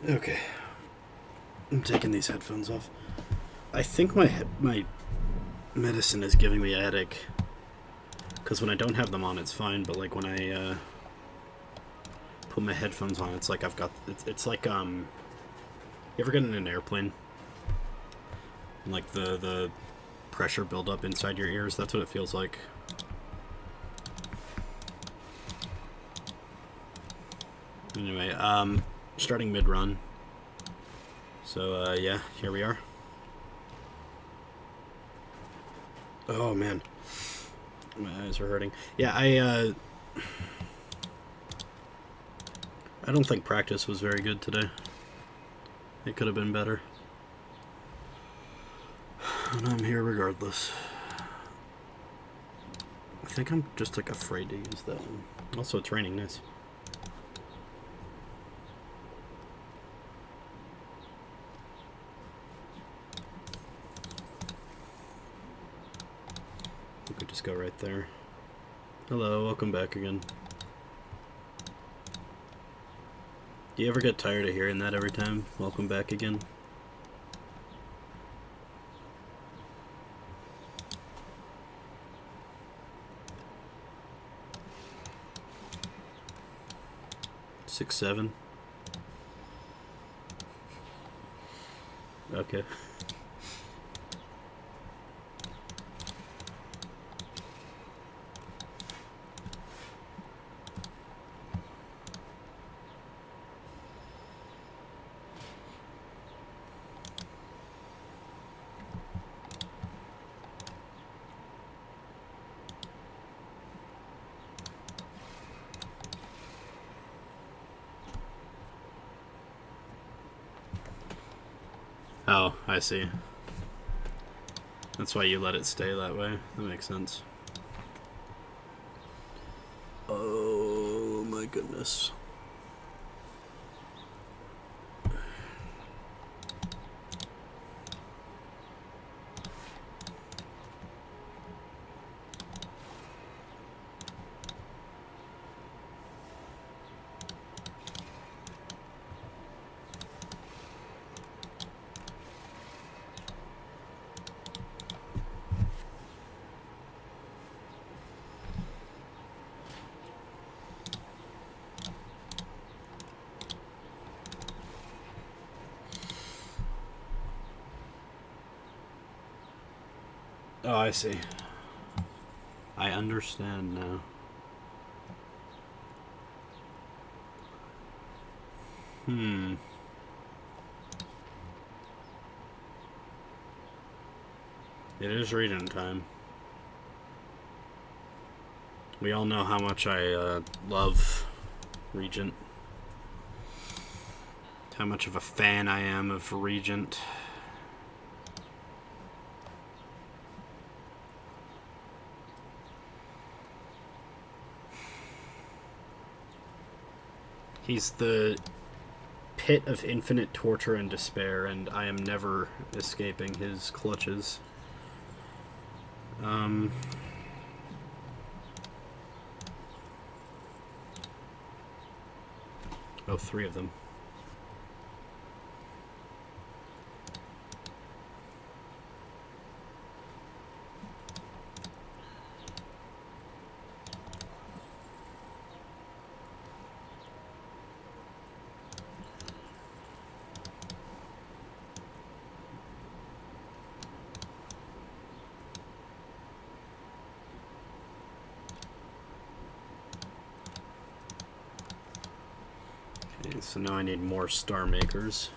Okay. I'm taking these headphones off. I think my medicine is giving me a headache. Because when I don't have them on, it's fine. But like when I put my headphones on, it's like I've got. It's like You ever get in an airplane? And like the pressure build up inside your ears. That's what it feels like. Anyway, starting mid run. So yeah, here we are. Oh man, my eyes are hurting. Yeah, I don't think practice was very good today. It could have been better. And I'm here regardless. I think I'm just like afraid to use that one. Also, it's raining. Nice. We could just go right there. Hello, welcome back again. Do you ever get tired of hearing that every time? Welcome back again. Six, 7. Okay. Oh, I see. That's why you let it stay that way. That makes sense. Oh my goodness. Oh, I see. I understand now. Hmm. It is reading time. We all know how much I love Regent. How much of a fan I am of Regent. He's the pit of infinite torture and despair, and I am never escaping his clutches. Oh, 3 of them. Okay, so now I need more star makers.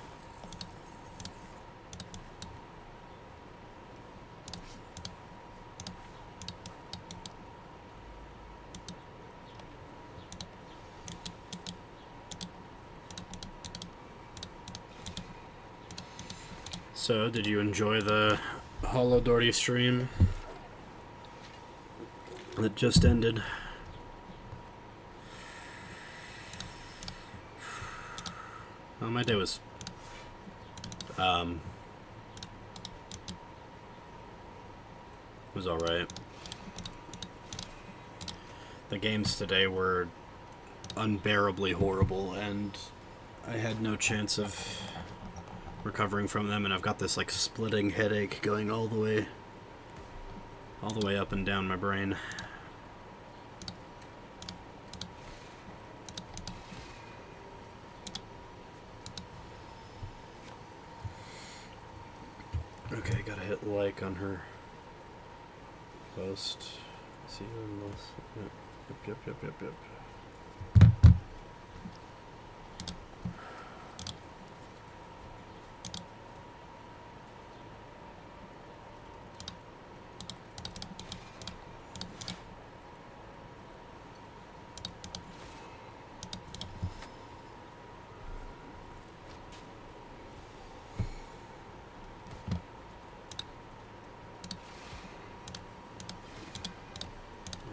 So, did you enjoy the Hollow Doherty stream that just ended? Well, my day was alright. The games today were unbearably horrible, and I had no chance of recovering from them, and I've got this like splitting headache going all the way up and down my brain. Okay, gotta hit like on her post. See you in this. Yep.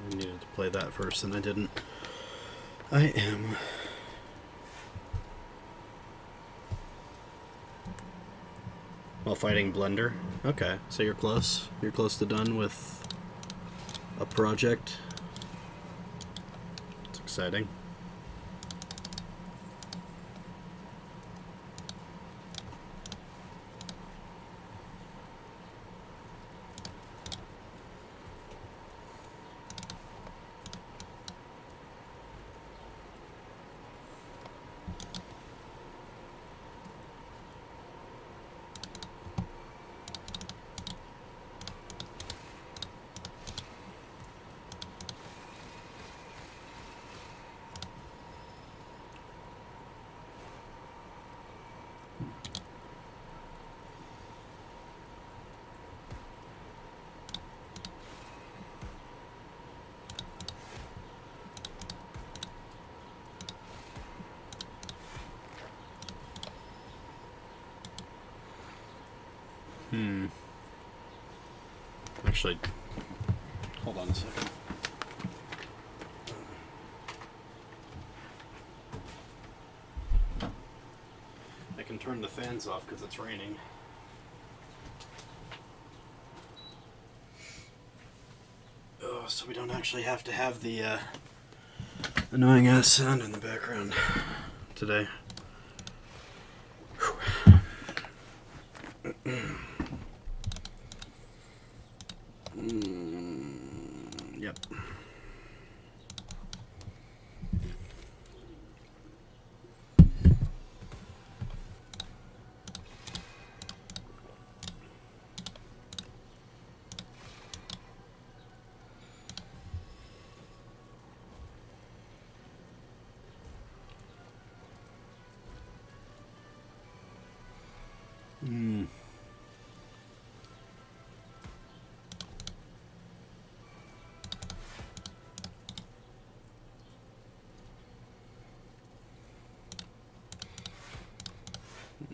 I needed to play that first, and I didn't. I am. While fighting Blender. Okay, so you're close. You're close to done with a project. It's exciting. Actually, hold on a second. I can turn the fans off because it's raining. Oh, so we don't actually have to have the annoying ass sound in the background today. Yep.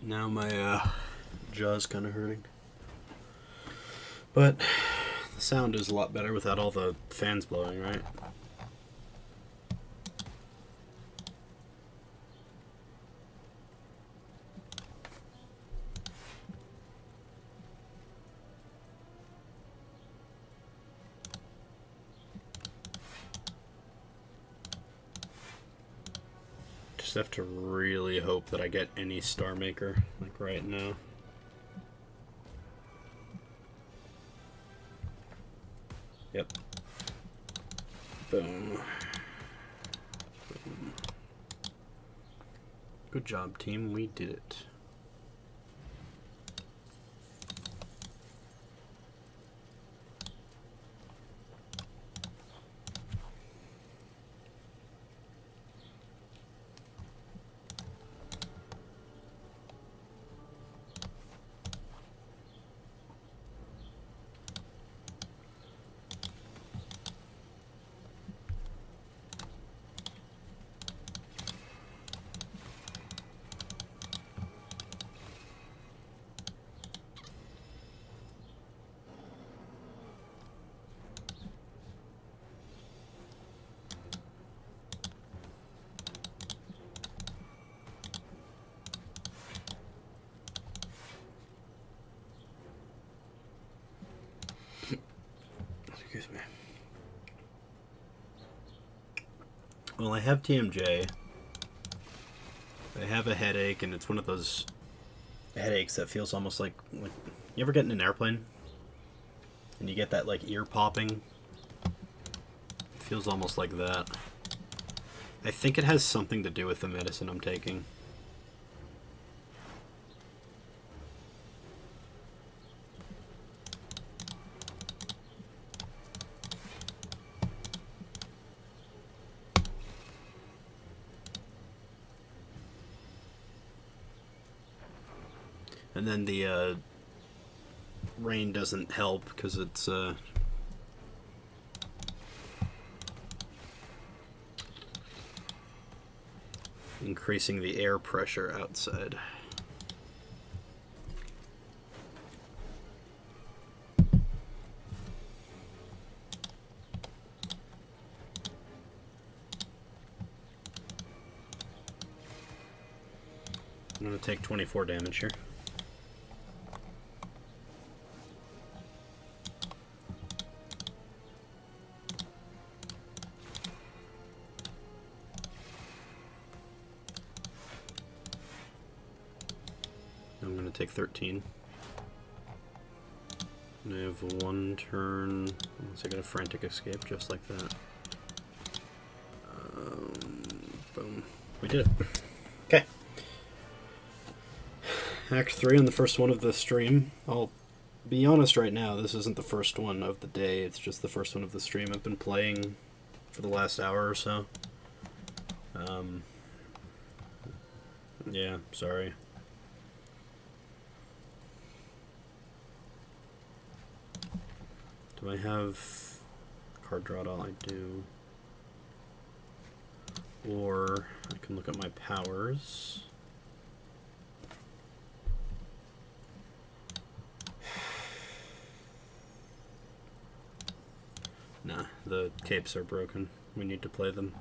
Now my jaw's kind of hurting. But the sound is a lot better without all the fans blowing, right? Just have to really hope that I get any Star Maker, like right now. Yep. Boom. Boom. Good job, team. We did it. Excuse me. Well, I have TMJ. I have a headache, and it's one of those headaches that feels almost like you ever get in an airplane and you get that like ear popping? It feels almost like that. I think it has something to do with the medicine I'm taking. And then the rain doesn't help because it's increasing the air pressure outside. I'm going to take 24 damage here. I'm going to take 13. And I have one turn, unless I get a frantic escape just like that. Boom. We did it. Okay. Act 3 on the first one of the stream. I'll be honest right now, this isn't the first one of the day, it's just the first one of the stream. I've been playing for the last hour or so. Yeah, sorry. Do I have card draw at all? I do. Or I can look at my powers. Nah, the capes are broken. We need to play them.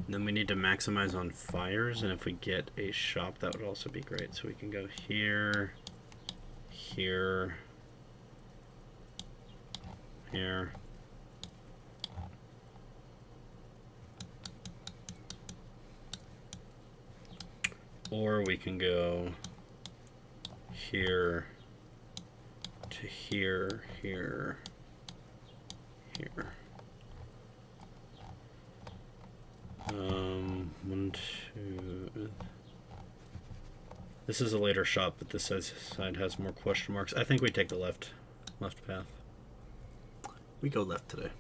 And then we need to maximize on fires, and if we get a shop, that would also be great. So we can go here, here, here. Or we can go here to here, here, here. 1, 2. This is a later shot, but this side has more question marks. I think we take the left path. We go left today.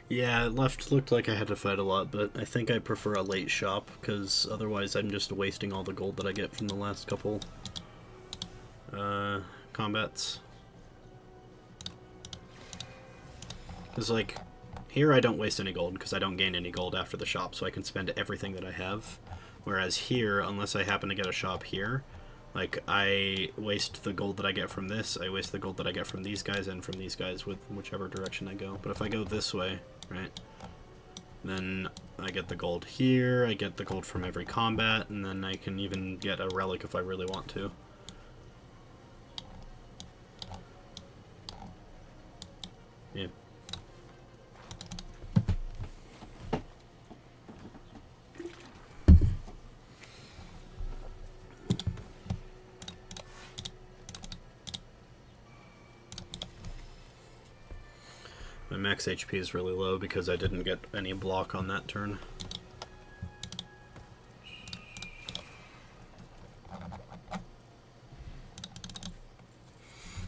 Yeah, left looked like I had to fight a lot, but I think I prefer a late shop, because otherwise I'm just wasting all the gold that I get from the last couple combats. Because, like, here I don't waste any gold, because I don't gain any gold after the shop, so I can spend everything that I have. Whereas here, unless I happen to get a shop here, like, I waste the gold that I get from this, I waste the gold that I get from these guys and from these guys with whichever direction I go. But if I go this way, right, then I get the gold here, I get the gold from every combat, and then I can even get a relic if I really want to. Yeah. My max HP is really low because I didn't get any block on that turn.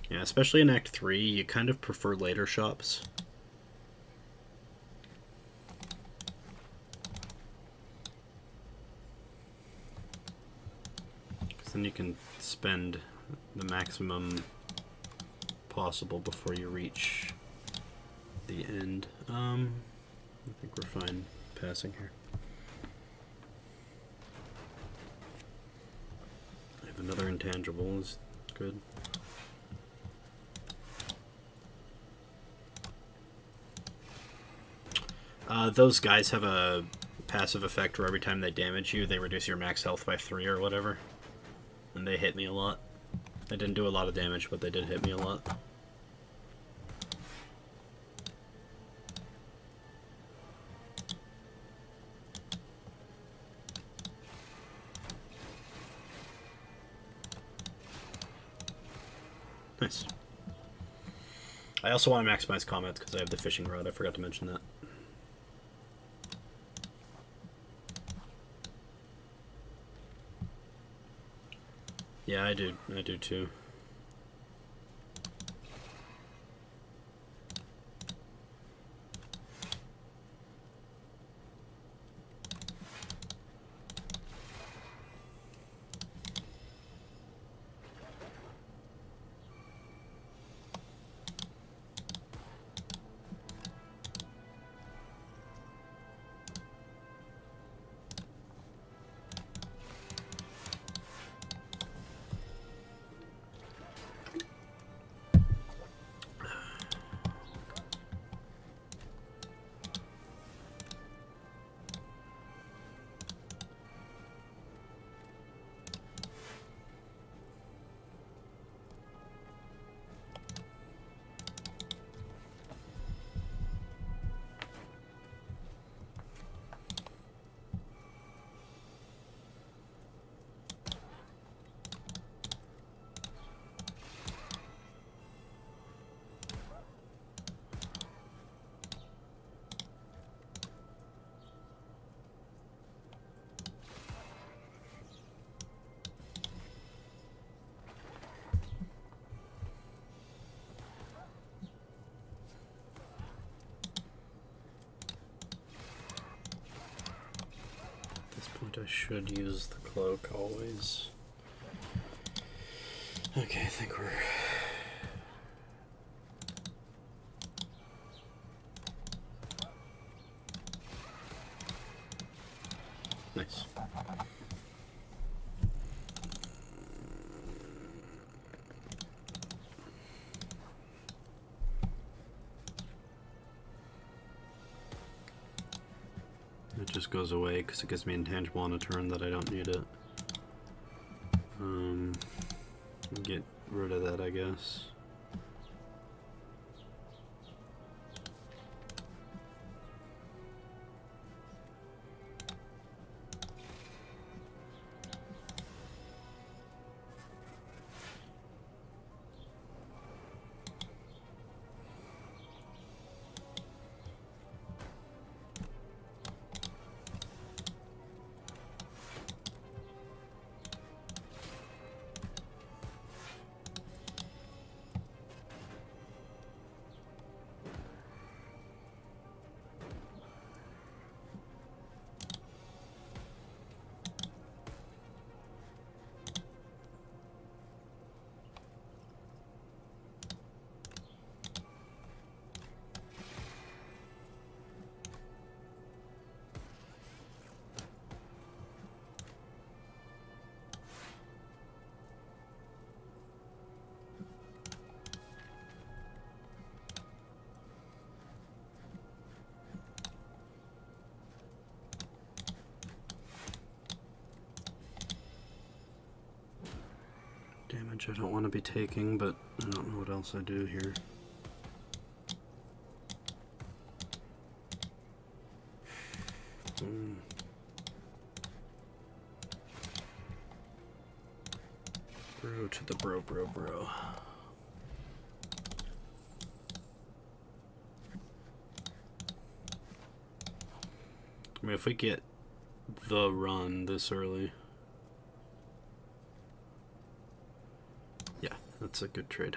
Yeah, especially in Act 3, you kind of prefer later shops. Because then you can spend the maximum possible before you reach the end. I think we're fine passing here. I have another intangible, is good. Those guys have a passive effect where every time they damage you, they reduce your max health by 3 or whatever. And they hit me a lot. They didn't do a lot of damage, but they did hit me a lot. Nice. I also want to maximize comments because I have the fishing rod. I forgot to mention that. Yeah, I do. I do too. I should use the cloak always. Okay, I think we're... Nice. It just goes away because it gives me intangible on a turn that I don't need it. Get rid of that, I guess. Damage I don't want to be taking, but I don't know what else I do here. Bro to the bro. I mean, if we get the run this early... Yeah, that's a good trade.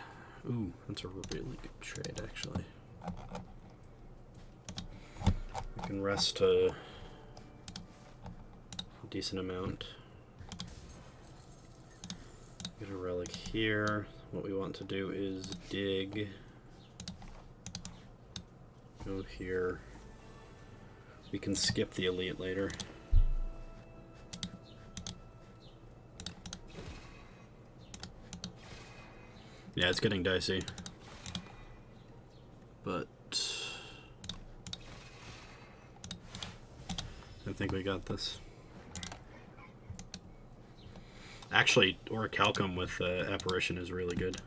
Ooh, that's a really good trade, actually. We can rest a decent amount. Get a relic here. What we want to do is dig. Go here. We can skip the elite later. Yeah, it's getting dicey. But I think we got this. Actually, Orichalcum with Apparition is really good.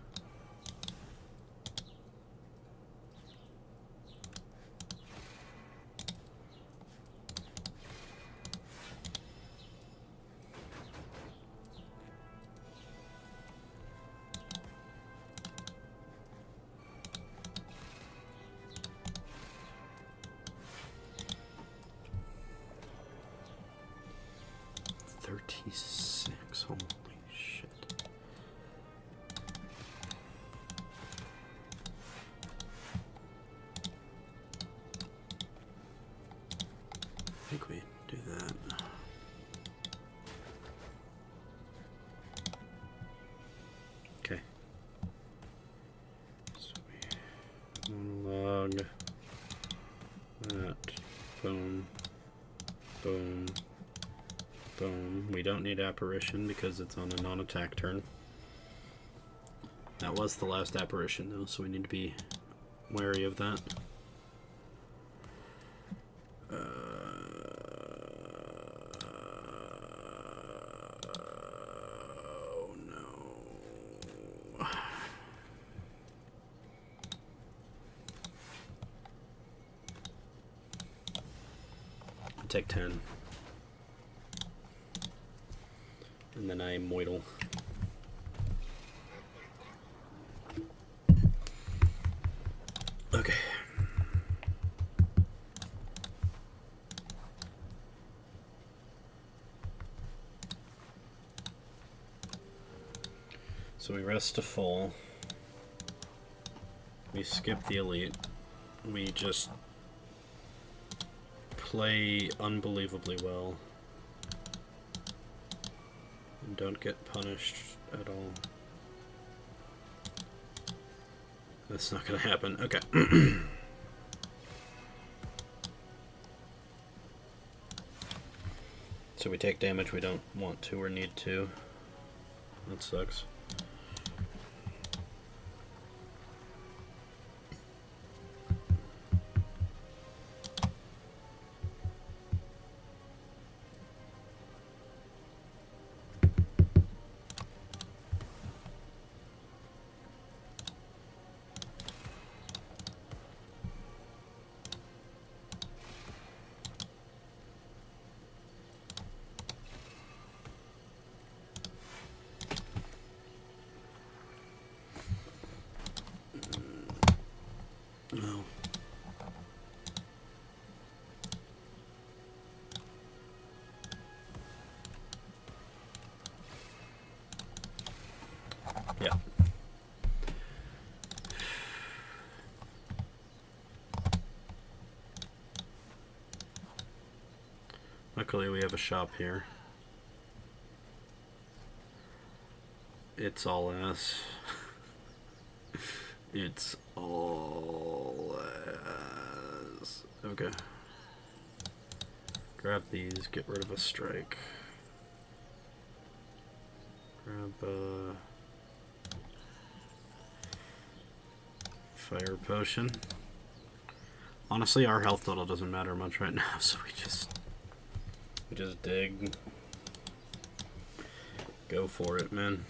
Holy shit. I think we do that. Okay. So we log that. Boom. Boom. Boom. We don't need Apparition because it's on a non-attack turn. That was the last Apparition though, so we need to be wary of that. Oh no. I take 10. And then I moidle. Okay. So we rest to full. We skip the elite. We just play unbelievably well. And don't get punished at all. That's not gonna happen. Okay. So we take damage we don't want to or need to. That sucks. No. Yeah. Luckily we have a shop here. It's all ass. It's all ass. Okay. Grab these, get rid of a strike. Grab a fire potion. Honestly, our health total doesn't matter much right now, so we just dig. Go for it, man.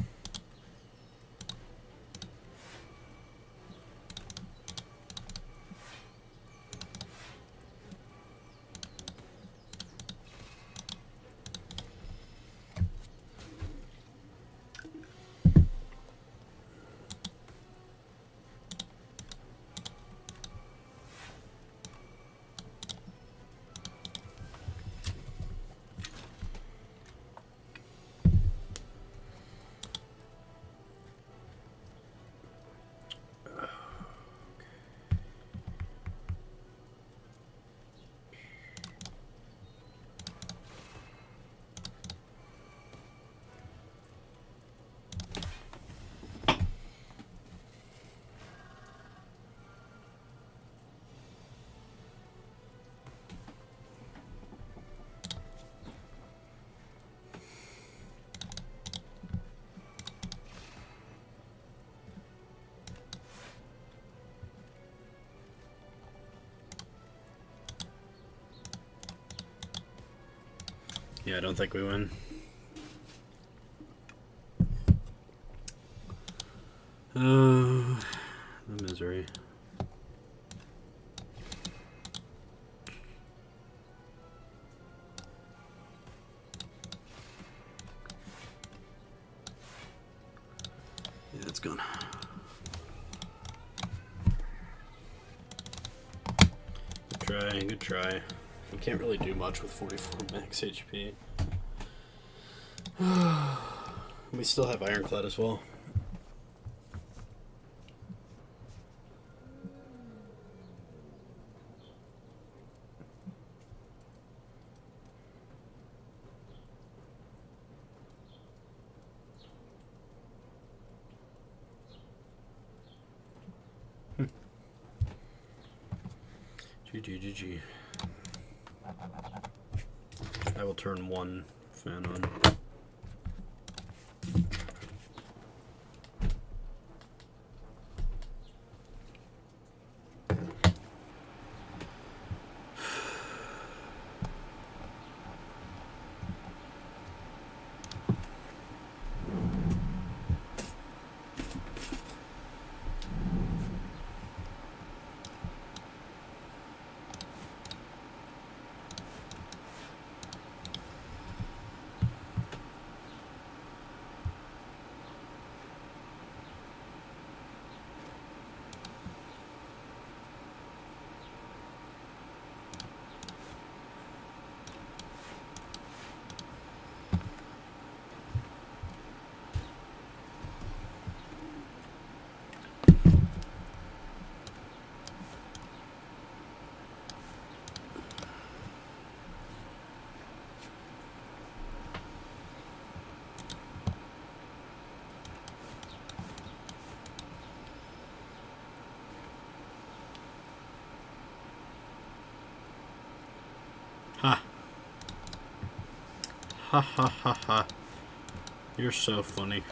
Yeah, I don't think we win. The misery. Yeah, it's gone. Good try, good try. You can't really do much with 44 max HP. We still have Ironclad as well. GG. I will turn one fan on. Ha. Ha ha ha ha. You're so funny.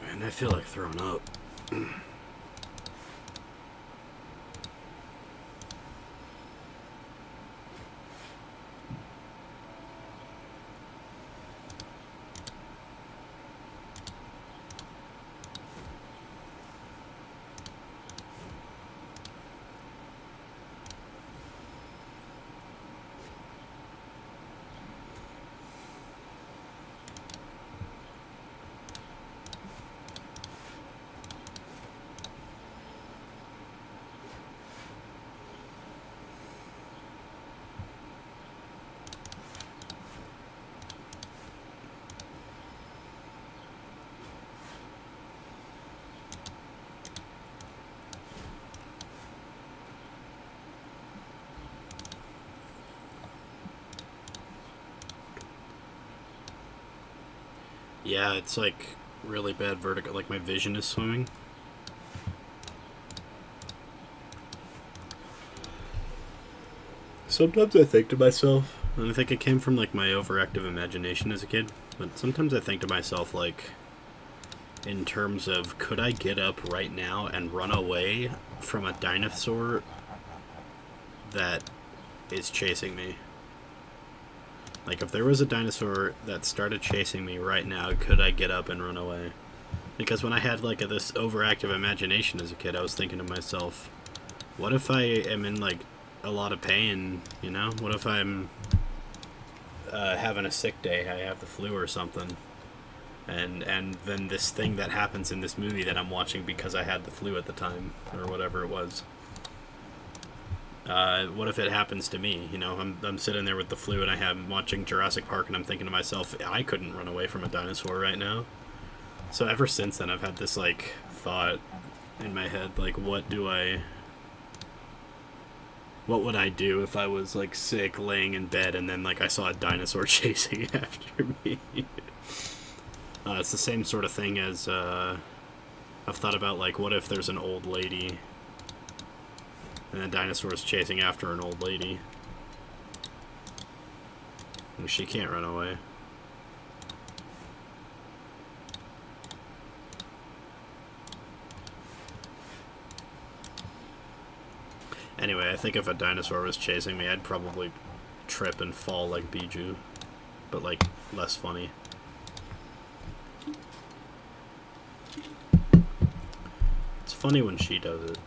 Man, I feel like throwing up. Yeah, it's like really bad vertigo. Like my vision is swimming. Sometimes I think to myself, and I think it came from like my overactive imagination as a kid, but sometimes I think to myself, like, in terms of could I get up right now and run away from a dinosaur that is chasing me? Like, if there was a dinosaur that started chasing me right now, could I get up and run away? Because when I had like this overactive imagination as a kid, I was thinking to myself, what if I am in like a lot of pain? You know, what if I'm having a sick day? I have the flu or something, and then this thing that happens in this movie that I'm watching because I had the flu at the time or whatever it was. What if it happens to me? You know, I'm sitting there with the flu and I'm watching Jurassic Park and I'm thinking to myself, I couldn't run away from a dinosaur right now. So ever since then, I've had this like thought in my head, like, what would I do if I was like sick, laying in bed, and then like I saw a dinosaur chasing after me? It's the same sort of thing as I've thought about, like, what if there's an old lady and a dinosaur is chasing after an old lady? And she can't run away. Anyway, I think if a dinosaur was chasing me, I'd probably trip and fall like Bijou, but like less funny. It's funny when she does it.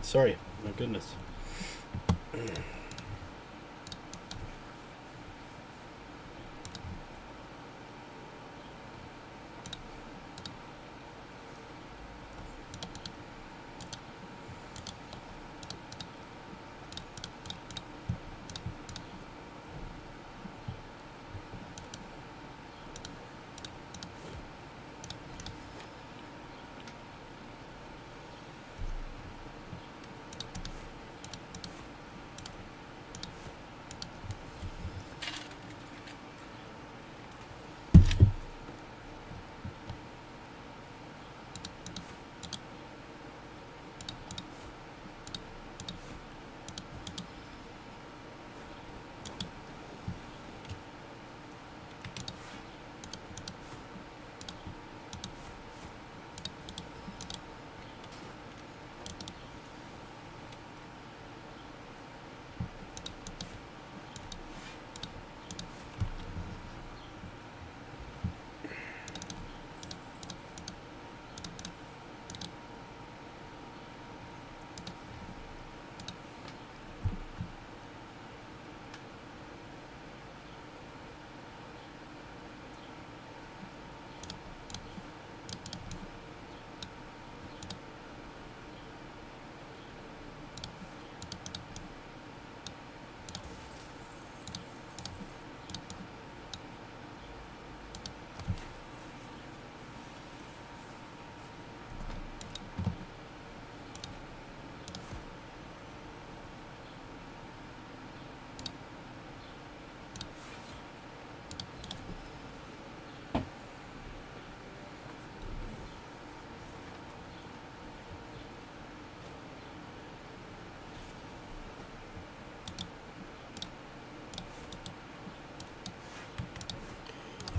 Sorry, my goodness.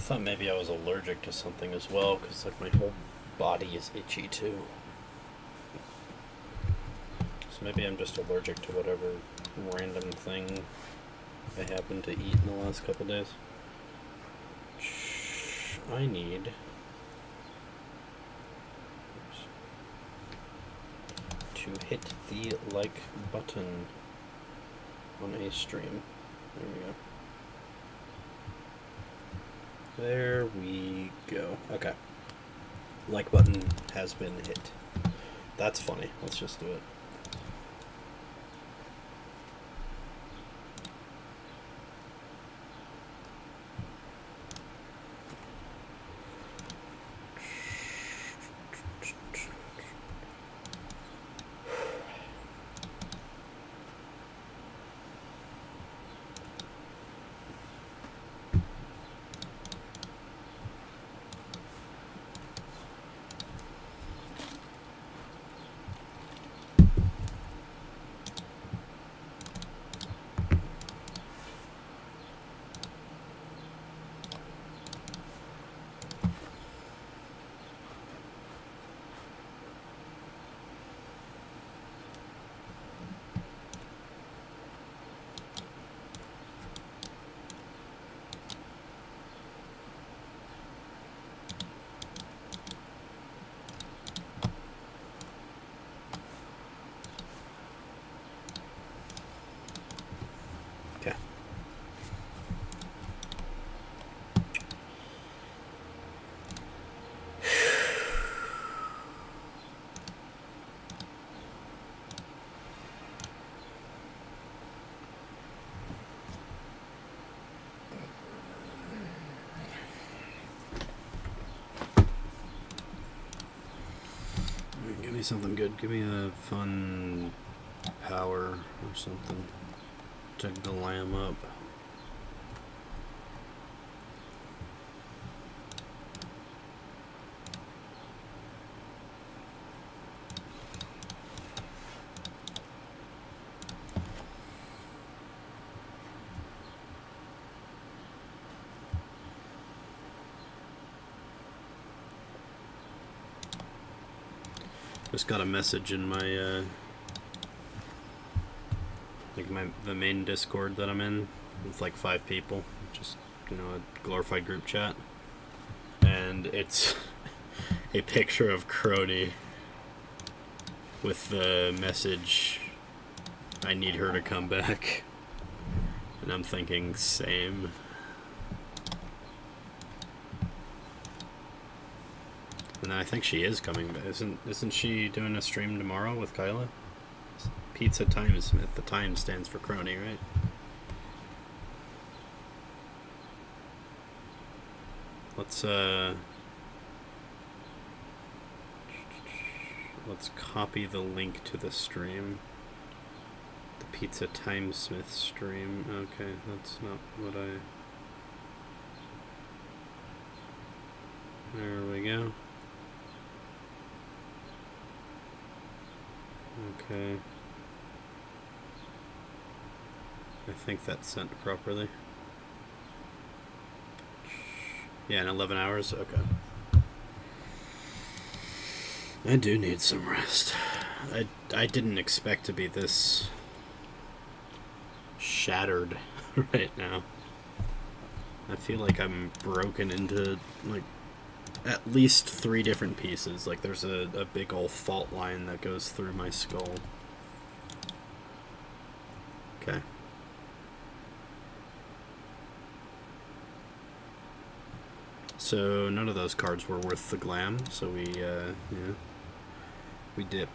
thought maybe I was allergic to something as well, because like my whole body is itchy too. So maybe I'm just allergic to whatever random thing I happened to eat in the last couple days. I need to hit the like button on a stream. There we go. There we go. Okay. Like button has been hit. That's funny. Let's just do it. Okay. Give me something good. Give me a fun power or something to glam up. Just got a message in my the main Discord that I'm in with like 5 people, just a glorified group chat, and it's a picture of Crony with the message, "I need her to come back," and I'm thinking, same. And I think she is coming back. Isn't she doing a stream tomorrow with Kyla? Pizza Time Smith. The time stands for Crony, right? Let's copy the link to the stream. The Pizza Time Smith stream. Okay, that's not what I... There we go. Okay. I think that's sent properly. Yeah, in 11 hours? Okay. I do need some rest. I didn't expect to be this shattered right now. I feel like I'm broken into, like, at least 3 different pieces. Like, there's a big old fault line that goes through my skull. Okay. So none of those cards were worth the glam, so we dip.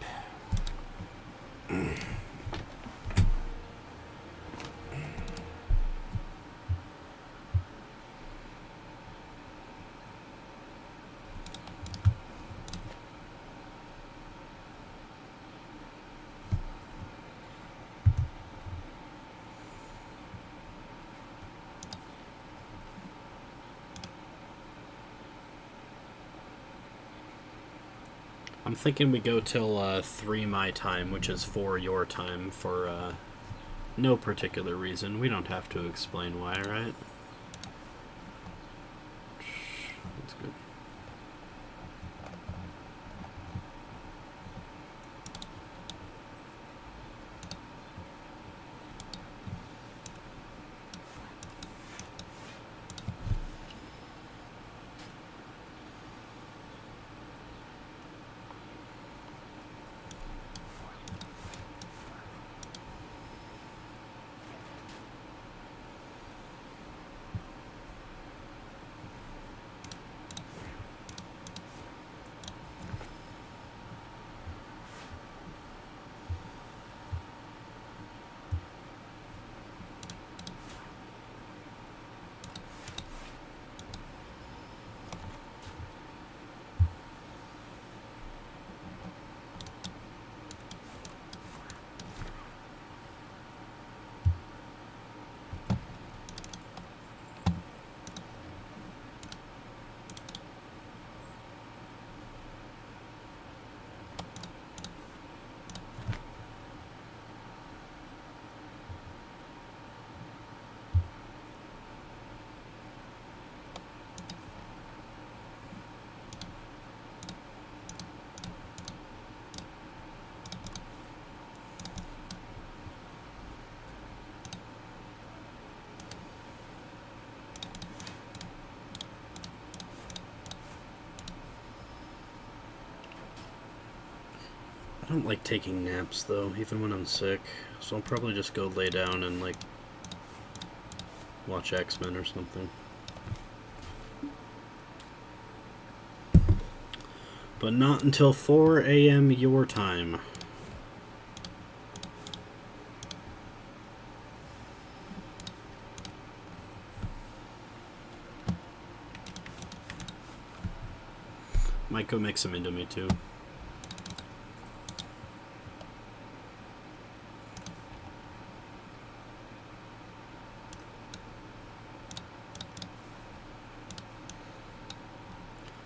I'm thinking we go till 3 my time, which is 4 your time, for no particular reason. We don't have to explain why, right? I don't like taking naps, though, even when I'm sick. So I'll probably just go lay down and, like, watch X-Men or something. But not until 4 a.m. your time. Might go make some Indomie, too.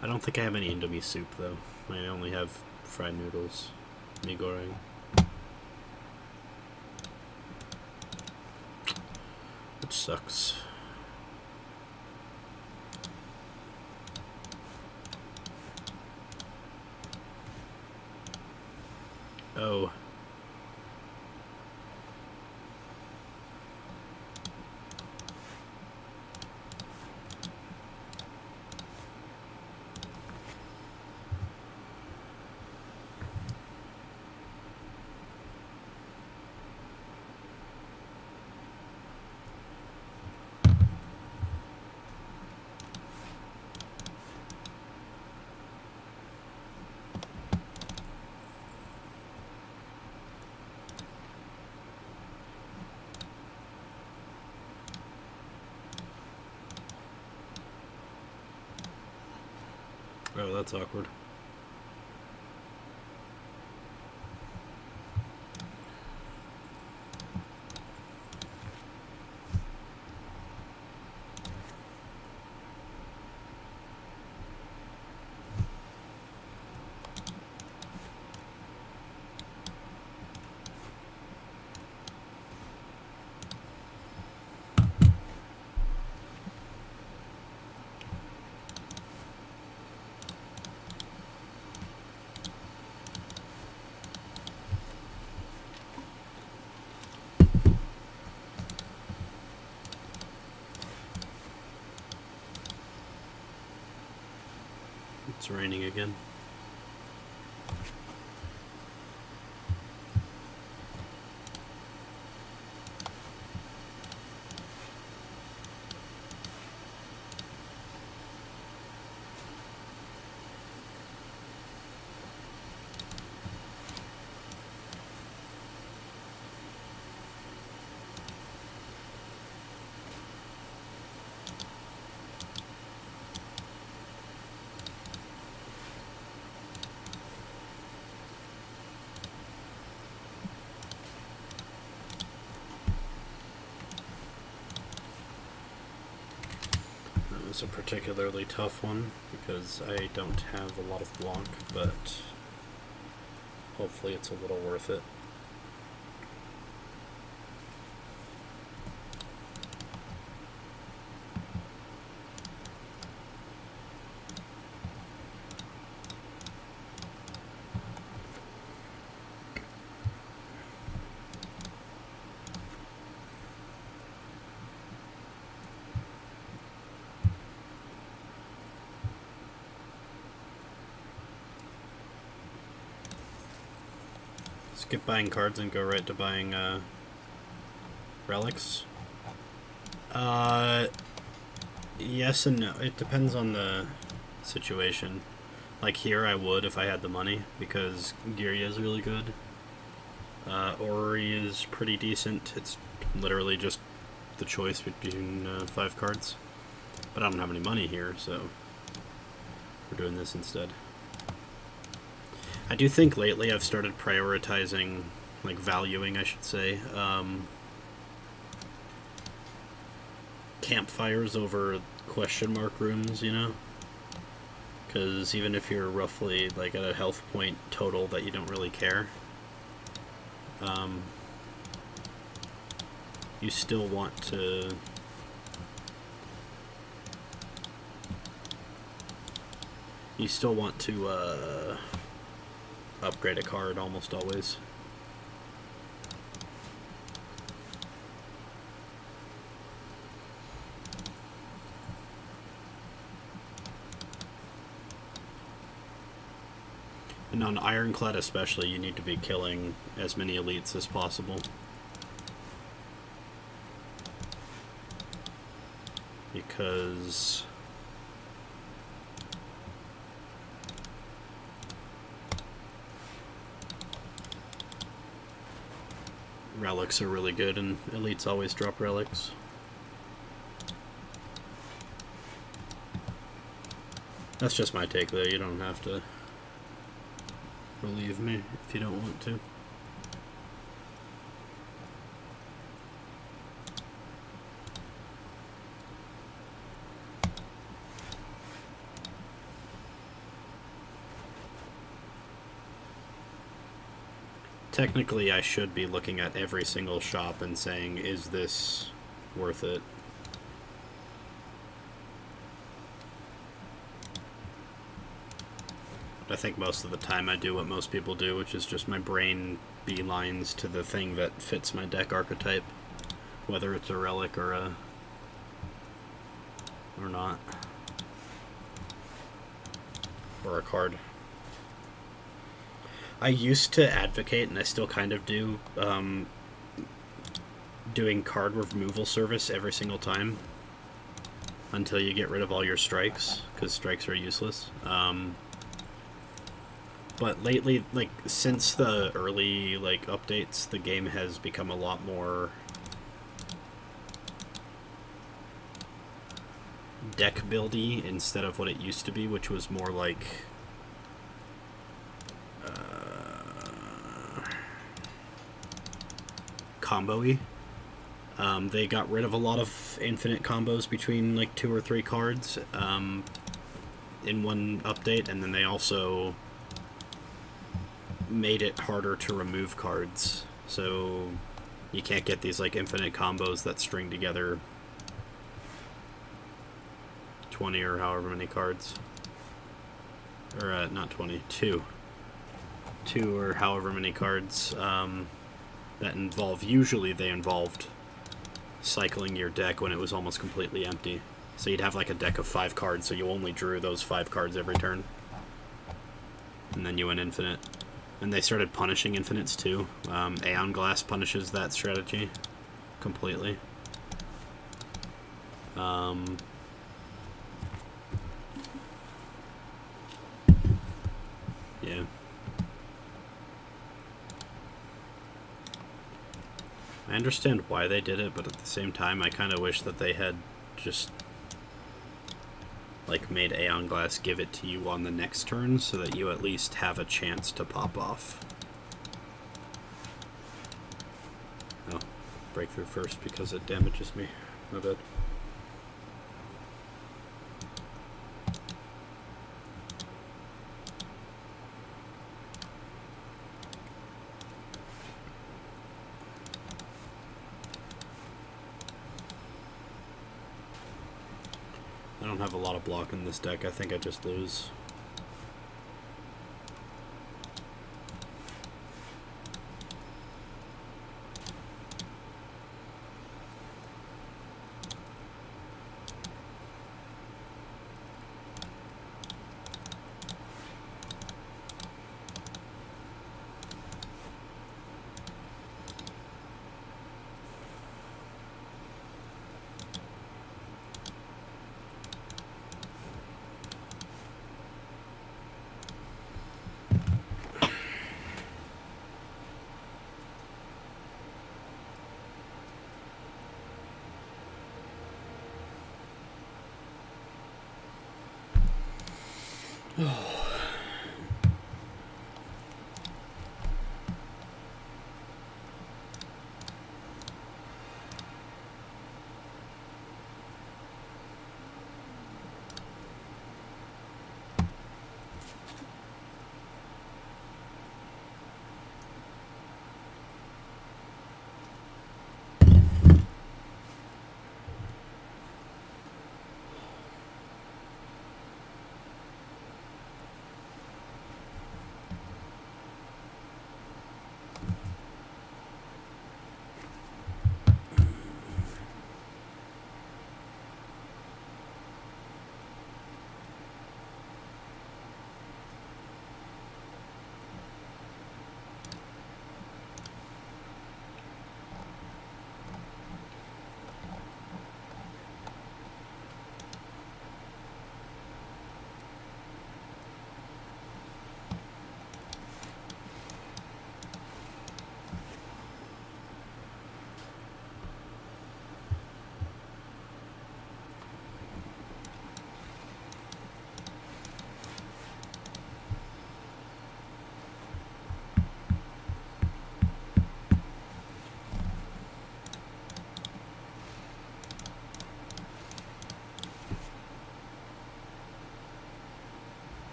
I don't think I have any Indomie soup, though. I only have fried noodles. Mi goreng. Which sucks. Oh. Oh, that's awkward. It's raining again. It's a particularly tough one because I don't have a lot of Blanc, but hopefully it's a little worth it. Skip buying cards and go right to buying relics. Yes and no. It depends on the situation. Like here, I would if I had the money because Girya is really good. Ori is pretty decent. It's literally just the choice between 5 cards. But I don't have any money here, so we're doing this instead. I do think lately I've started prioritizing, like valuing, I should say, campfires over question mark rooms, you know? Because even if you're roughly like at a health point total that you don't really care, you still want to upgrade a card almost always. And on Ironclad especially, you need to be killing as many elites as possible. Because relics are really good, and elites always drop relics. That's just my take, though. You don't have to relieve me if you don't want to. Technically, I should be looking at every single shop and saying, is this worth it? I think most of the time I do what most people do, which is just my brain beelines to the thing that fits my deck archetype, whether it's a relic or not, or a card. I used to advocate, and I still kind of do, doing card removal service every single time until you get rid of all your strikes, because strikes are useless. But lately, like, since the early, like, updates, the game has become a lot more deck buildy instead of what it used to be, which was more like combo-y. They got rid of a lot of infinite combos between like 2 or 3 cards in one update, and then they also made it harder to remove cards, so you can't get these like infinite combos that string together 20 or however many cards, or not 20, 2 or however many cards that involve, usually they involved cycling your deck when it was almost completely empty. So you'd have like a deck of 5 cards, so you only drew those 5 cards every turn, and then you went infinite. And they started punishing infinites too. Aeon Glass punishes that strategy completely. Yeah. I understand why they did it, but at the same time, I kind of wish that they had just like made Aeon Glass give it to you on the next turn so that you at least have a chance to pop off. Oh, breakthrough first because it damages me. My bad. I don't have a lot of block in this deck. I think I just lose.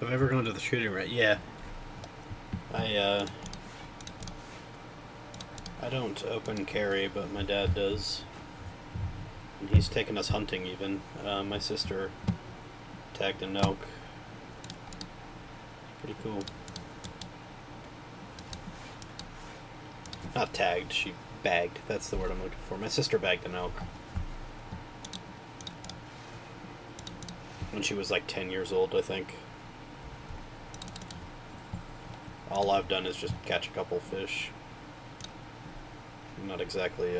Have I ever gone to the shooting range? Yeah. I don't open carry, but my dad does. And he's taken us hunting even. My sister tagged an elk. Pretty cool. Not tagged, she bagged. That's the word I'm looking for. My sister bagged an elk. When she was like 10 years old, I think. All I've done is just catch a couple fish. I'm not exactly,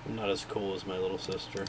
I'm not as cool as my little sister.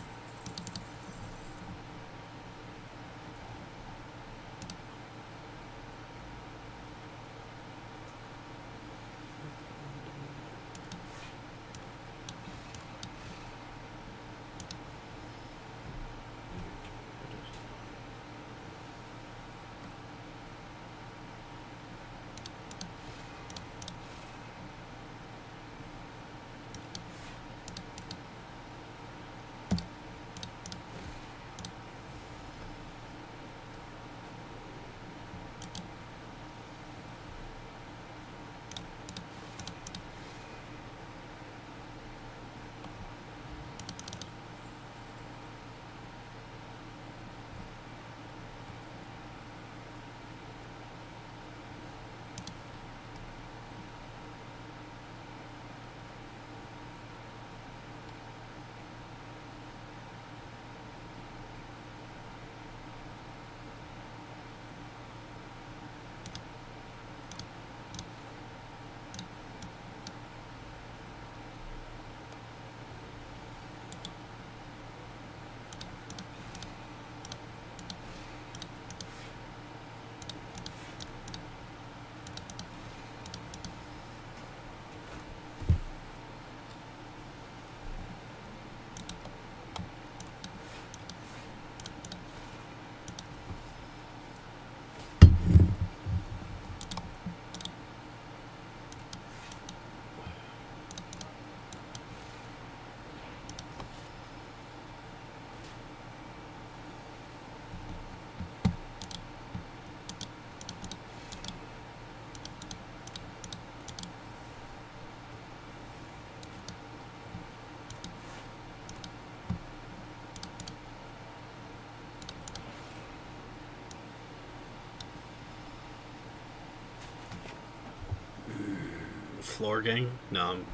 Floor gang? No, I'm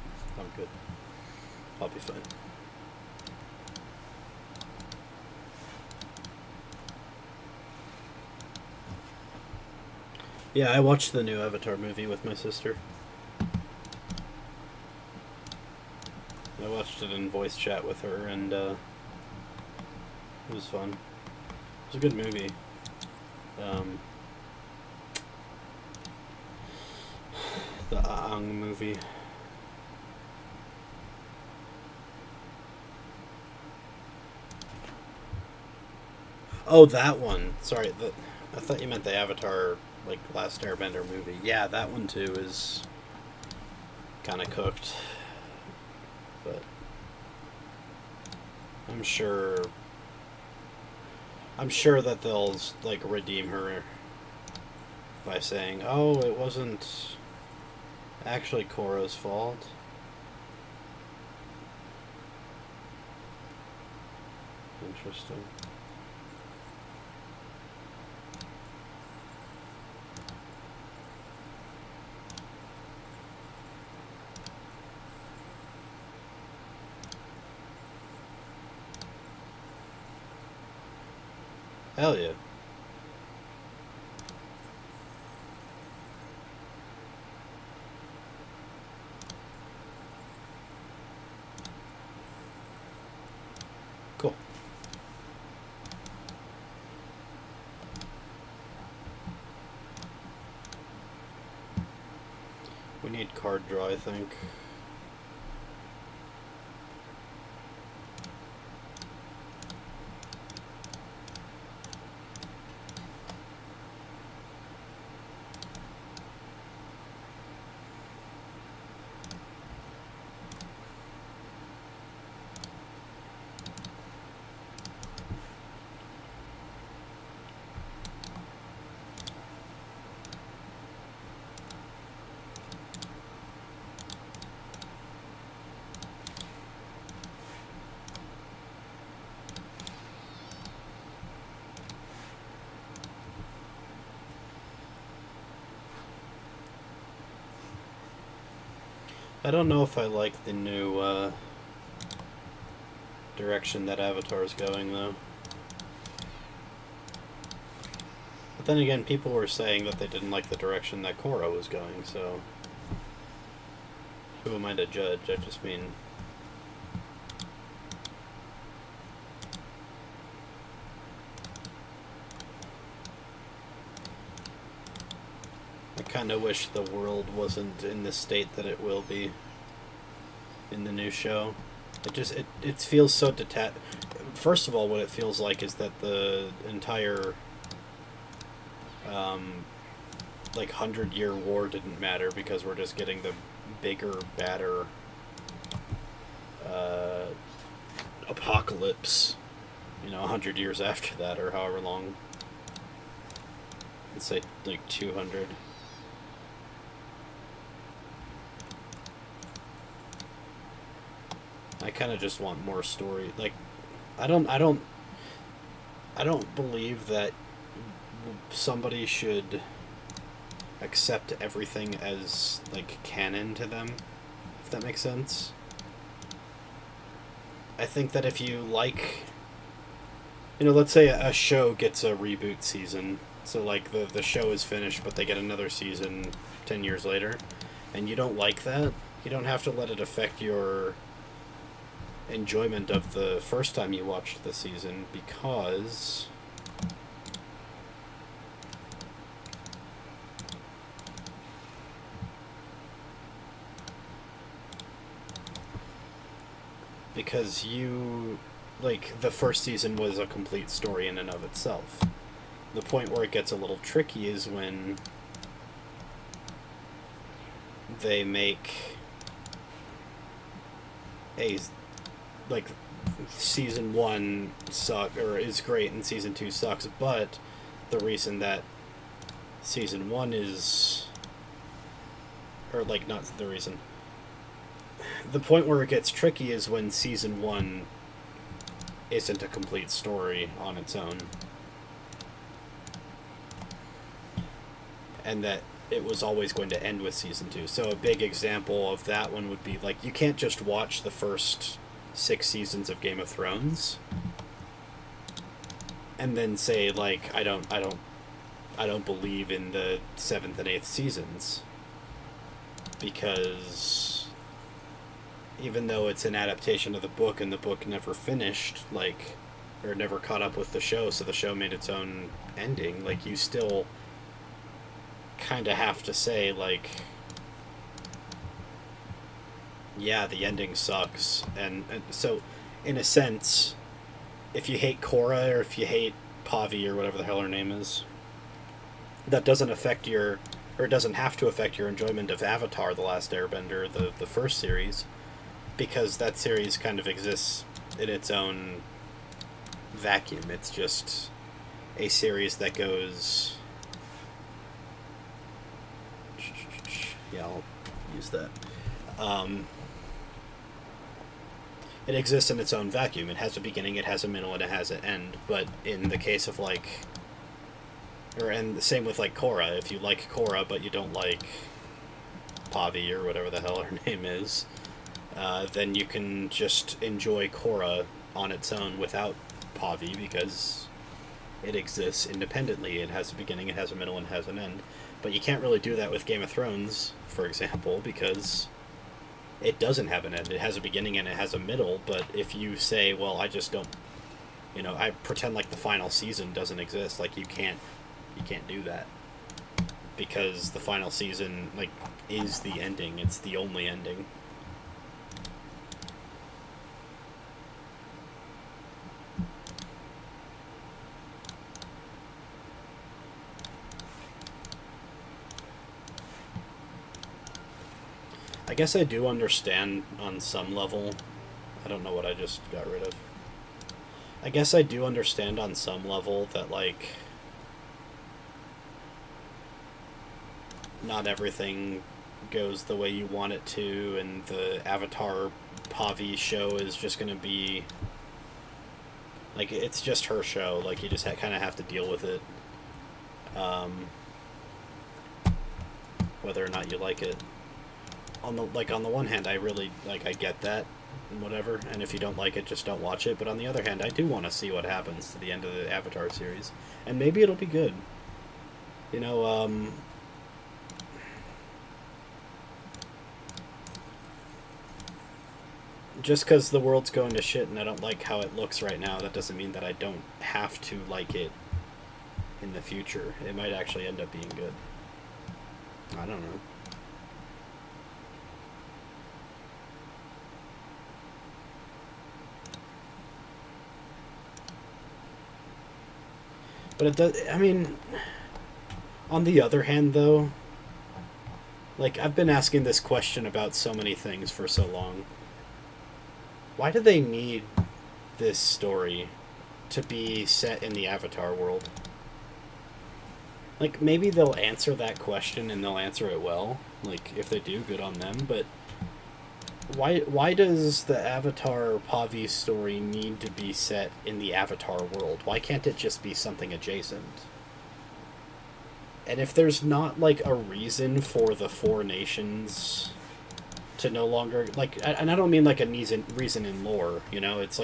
good. I'll be fine. Yeah, I watched the new Avatar movie with my sister. I watched it in voice chat with her, and it was fun. It was a good movie. The Aang movie. Oh, that one. Sorry, I thought you meant the Avatar, like, Last Airbender movie. Yeah, that one too is kind of cooked. But I'm sure that they'll, like, redeem her by saying, oh, it wasn't actually Korra's fault. Interesting. Hell yeah. Cool. We need card draw, I think. I don't know if I like the new direction that Avatar's going, though. But then again, people were saying that they didn't like the direction that Korra was going, so who am I to judge? I just mean... I kind of wish the world wasn't in the state that it will be in the new show. It feels so detached. First of all, what it feels like is that the entire 100-year war didn't matter because we're just getting the bigger, badder apocalypse, 100 years after that, or however long. Let's say 200. I kind of just want more story. I don't believe that somebody should accept everything as canon to them, if that makes sense. I think that if you let's say a show gets a reboot season, so the show is finished but they get another season 10 years later, and you don't like that, you don't have to let it affect your enjoyment of the first time you watched the season, because you the first season was a complete story in and of itself. The point where it gets a little tricky is when they make a season 1 is great and season 2 sucks, but the reason that season 1 is, or not the reason, the point where it gets tricky is when season 1 isn't a complete story on its own, and that it was always going to end with season 2. So a big example of that one would be you can't just watch the first 6 seasons of Game of Thrones and then say I don't believe in the 7th and 8th seasons, because even though it's an adaptation of the book and the book never finished, or never caught up with the show, so the show made its own ending, you still kind of have to say yeah, the ending sucks. And so, in a sense, if you hate Korra or if you hate Pavi or whatever the hell her name is, that doesn't affect it doesn't have to affect your enjoyment of Avatar: The Last Airbender, the first series, because that series kind of exists in its own vacuum. It's just a series that goes... Yeah, I'll use that. It exists in its own vacuum. It has a beginning, it has a middle, and it has an end. But in the case of and the same with Korra. If you like Korra but you don't like Pavi or whatever the hell her name is, then you can just enjoy Korra on its own without Pavi, because it exists independently. It has a beginning, it has a middle, and it has an end. But you can't really do that with Game of Thrones, for example, because it doesn't have an end. It has a beginning and it has a middle, but if you say, well, I just don't, I pretend the final season doesn't exist, you can't do that, because the final season, is the ending. It's the only ending. I guess I do understand on some level. I don't know what I just got rid of. I guess I do understand on some level that, not everything goes the way you want it to, and the Avatar Pavi show is just going to be... it's just her show. You just kind of have to deal with it. Whether or not you like it. on the one hand, I really I get that and whatever, and if you don't like it, just don't watch it. But on the other hand, I do want to see what happens to the end of the Avatar series, and maybe it'll be good. You know, just because the world's going to shit and I don't like how it looks right now, that doesn't mean that I don't have to like it in the future. It might actually end up being good. I don't know. But it does, I mean, on the other hand, though, I've been asking this question about so many things for so long. Why do they need this story to be set in the Avatar world? Maybe they'll answer that question and they'll answer it well. If they do, good on them. But why does the Avatar Pavi story need to be set in the Avatar world? Why can't it just be something adjacent? And if there's not a reason for the Four Nations to no longer and I don't mean a reason in lore, it's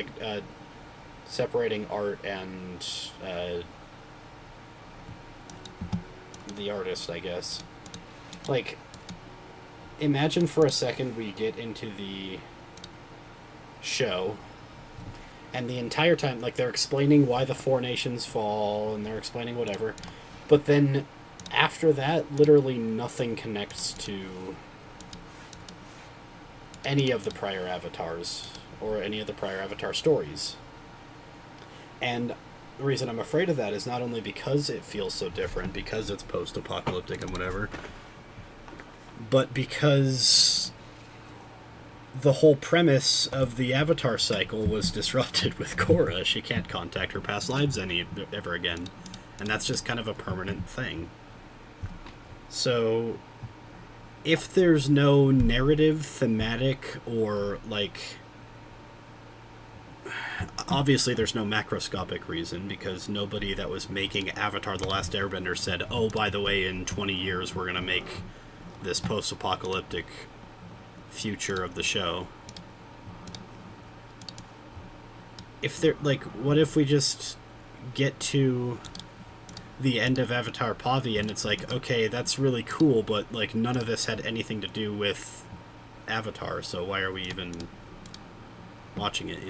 separating art and the artist, I guess. Imagine for a second we get into the show, and the entire time they're explaining why the Four Nations fall, and they're explaining whatever, but then after that literally nothing connects to any of the prior avatars or any of the prior Avatar stories. And the reason I'm afraid of that is not only because it feels so different, because it's post-apocalyptic and whatever, but because the whole premise of the Avatar cycle was disrupted with Korra. She can't contact her past lives ever again. And that's just kind of a permanent thing. So if there's no narrative, thematic, or obviously there's no macroscopic reason, because nobody that was making Avatar The Last Airbender said, oh, by the way, in 20 years we're going to make this post-apocalyptic future of the show. If they're what if we just get to the end of Avatar Pavi and it's okay, that's really cool, but none of this had anything to do with Avatar, so why are we even watching it,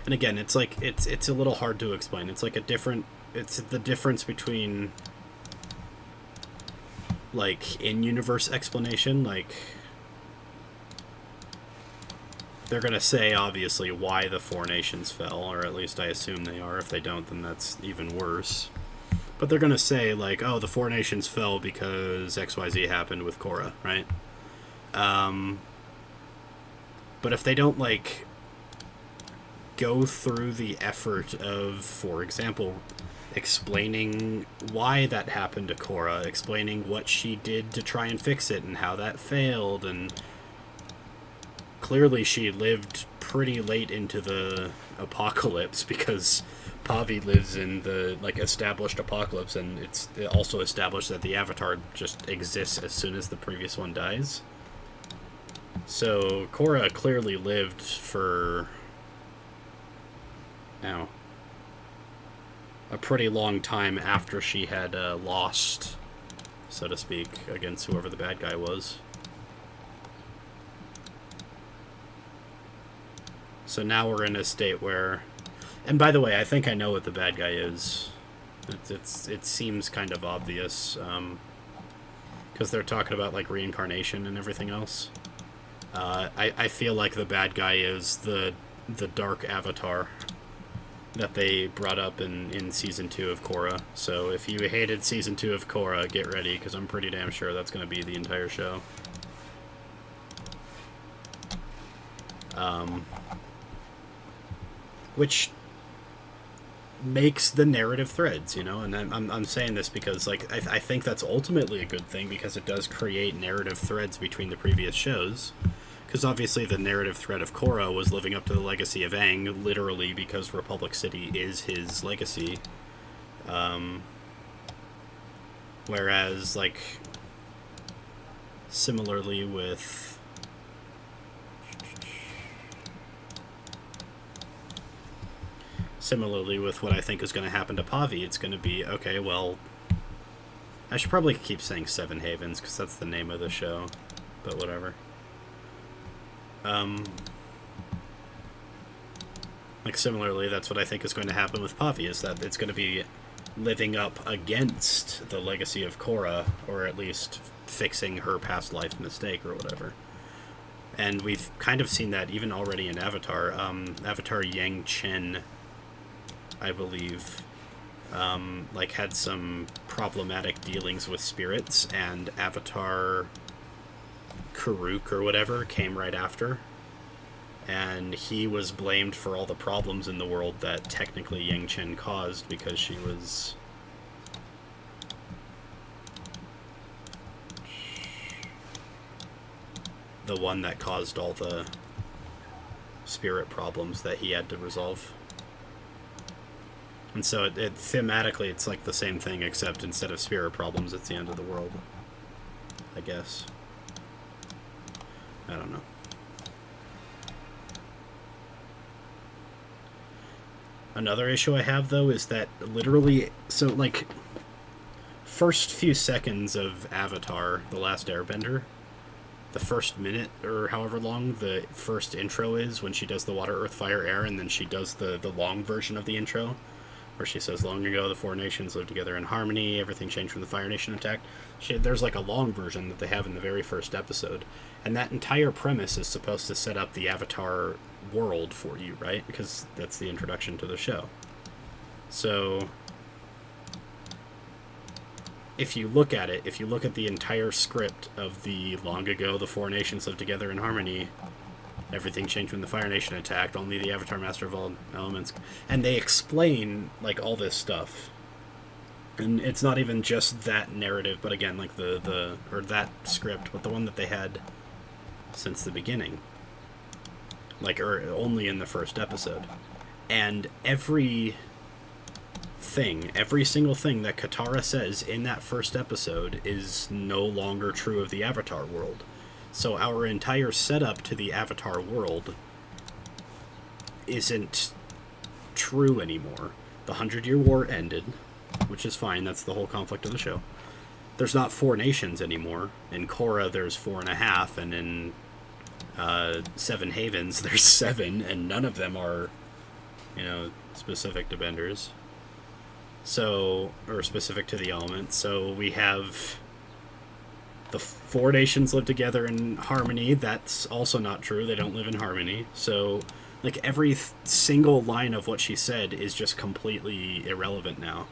And again, it's it's a little hard to explain. It's it's the difference between in-universe explanation, they're gonna say obviously why the Four Nations fell, or at least I assume they are. If they don't, then that's even worse. But they're gonna say oh, the Four Nations fell because XYZ happened with Korra, right? But if they don't go through the effort of, for example, explaining why that happened to Korra, explaining what she did to try and fix it and how that failed, and clearly she lived pretty late into the apocalypse, because Pavi lives in the established apocalypse, and it's also established that the Avatar just exists as soon as the previous one dies. So Korra clearly lived for a pretty long time after she had lost, so to speak, against whoever the bad guy was. So now we're in a state where, and by the way, I think I know what the bad guy is. It seems kind of obvious, because they're talking about reincarnation and everything else. I feel like the bad guy is the dark Avatar that they brought up in Season 2 of Korra. So if you hated Season 2 of Korra, get ready, because I'm pretty damn sure that's going to be the entire show. Which makes the narrative threads, and I'm saying this because I think that's ultimately a good thing, because it does create narrative threads between the previous shows. Because obviously the narrative thread of Korra was living up to the legacy of Aang, literally because Republic City is his legacy. Whereas, like, similarly with... Similarly with what I think is going to happen to Pavi, it's going to be, okay, well... I should probably keep saying Seven Havens, because that's the name of the show. But whatever. Like, similarly, that's what I think is going to happen with Pavi, is that it's going to be living up against the legacy of Korra, or at least fixing her past life mistake or whatever. And we've kind of seen that even already in Avatar. Avatar Yang Chen, I believe, like, had some problematic dealings with spirits, and Avatar Karuk or whatever came right after. And he was blamed for all the problems in the world that technically Yang Chen caused, because she was... the one that caused all the spirit problems that he had to resolve. And so thematically it's like the same thing, except instead of spirit problems, it's the end of the world, I guess. I don't know. Another issue I have, though, is that literally... So, like, first few seconds of Avatar, The Last Airbender, the first minute, or however long the first intro is, when she does the water, earth, fire, air, and then she does the long version of the intro, where she says, long ago, the four nations lived together in harmony, everything changed when the Fire Nation attacked. There's, like, a long version that they have in the very first episode. And that entire premise is supposed to set up the Avatar world for you, right? Because that's the introduction to the show. So if you look at it, if you look at the entire script of the long ago the four nations lived together in harmony, everything changed when the Fire Nation attacked, only the Avatar Master of all elements, and they explain, like, all this stuff, and it's not even just that narrative, but again, like or that script, but the one that they had since the beginning, like, or only in the first episode. And every single thing that Katara says in that first episode is no longer true of the Avatar world. So our entire setup to the Avatar world isn't true anymore. The 100-Year War ended, which is fine, that's the whole conflict of the show. There's not four nations anymore. In Korra, there's 4.5, and in Seven Havens, there's 7, and none of them are, specific to benders. So, or specific to the element. So we have the four nations live together in harmony. That's also not true. They don't live in harmony. So, like, every single line of what she said is just completely irrelevant now.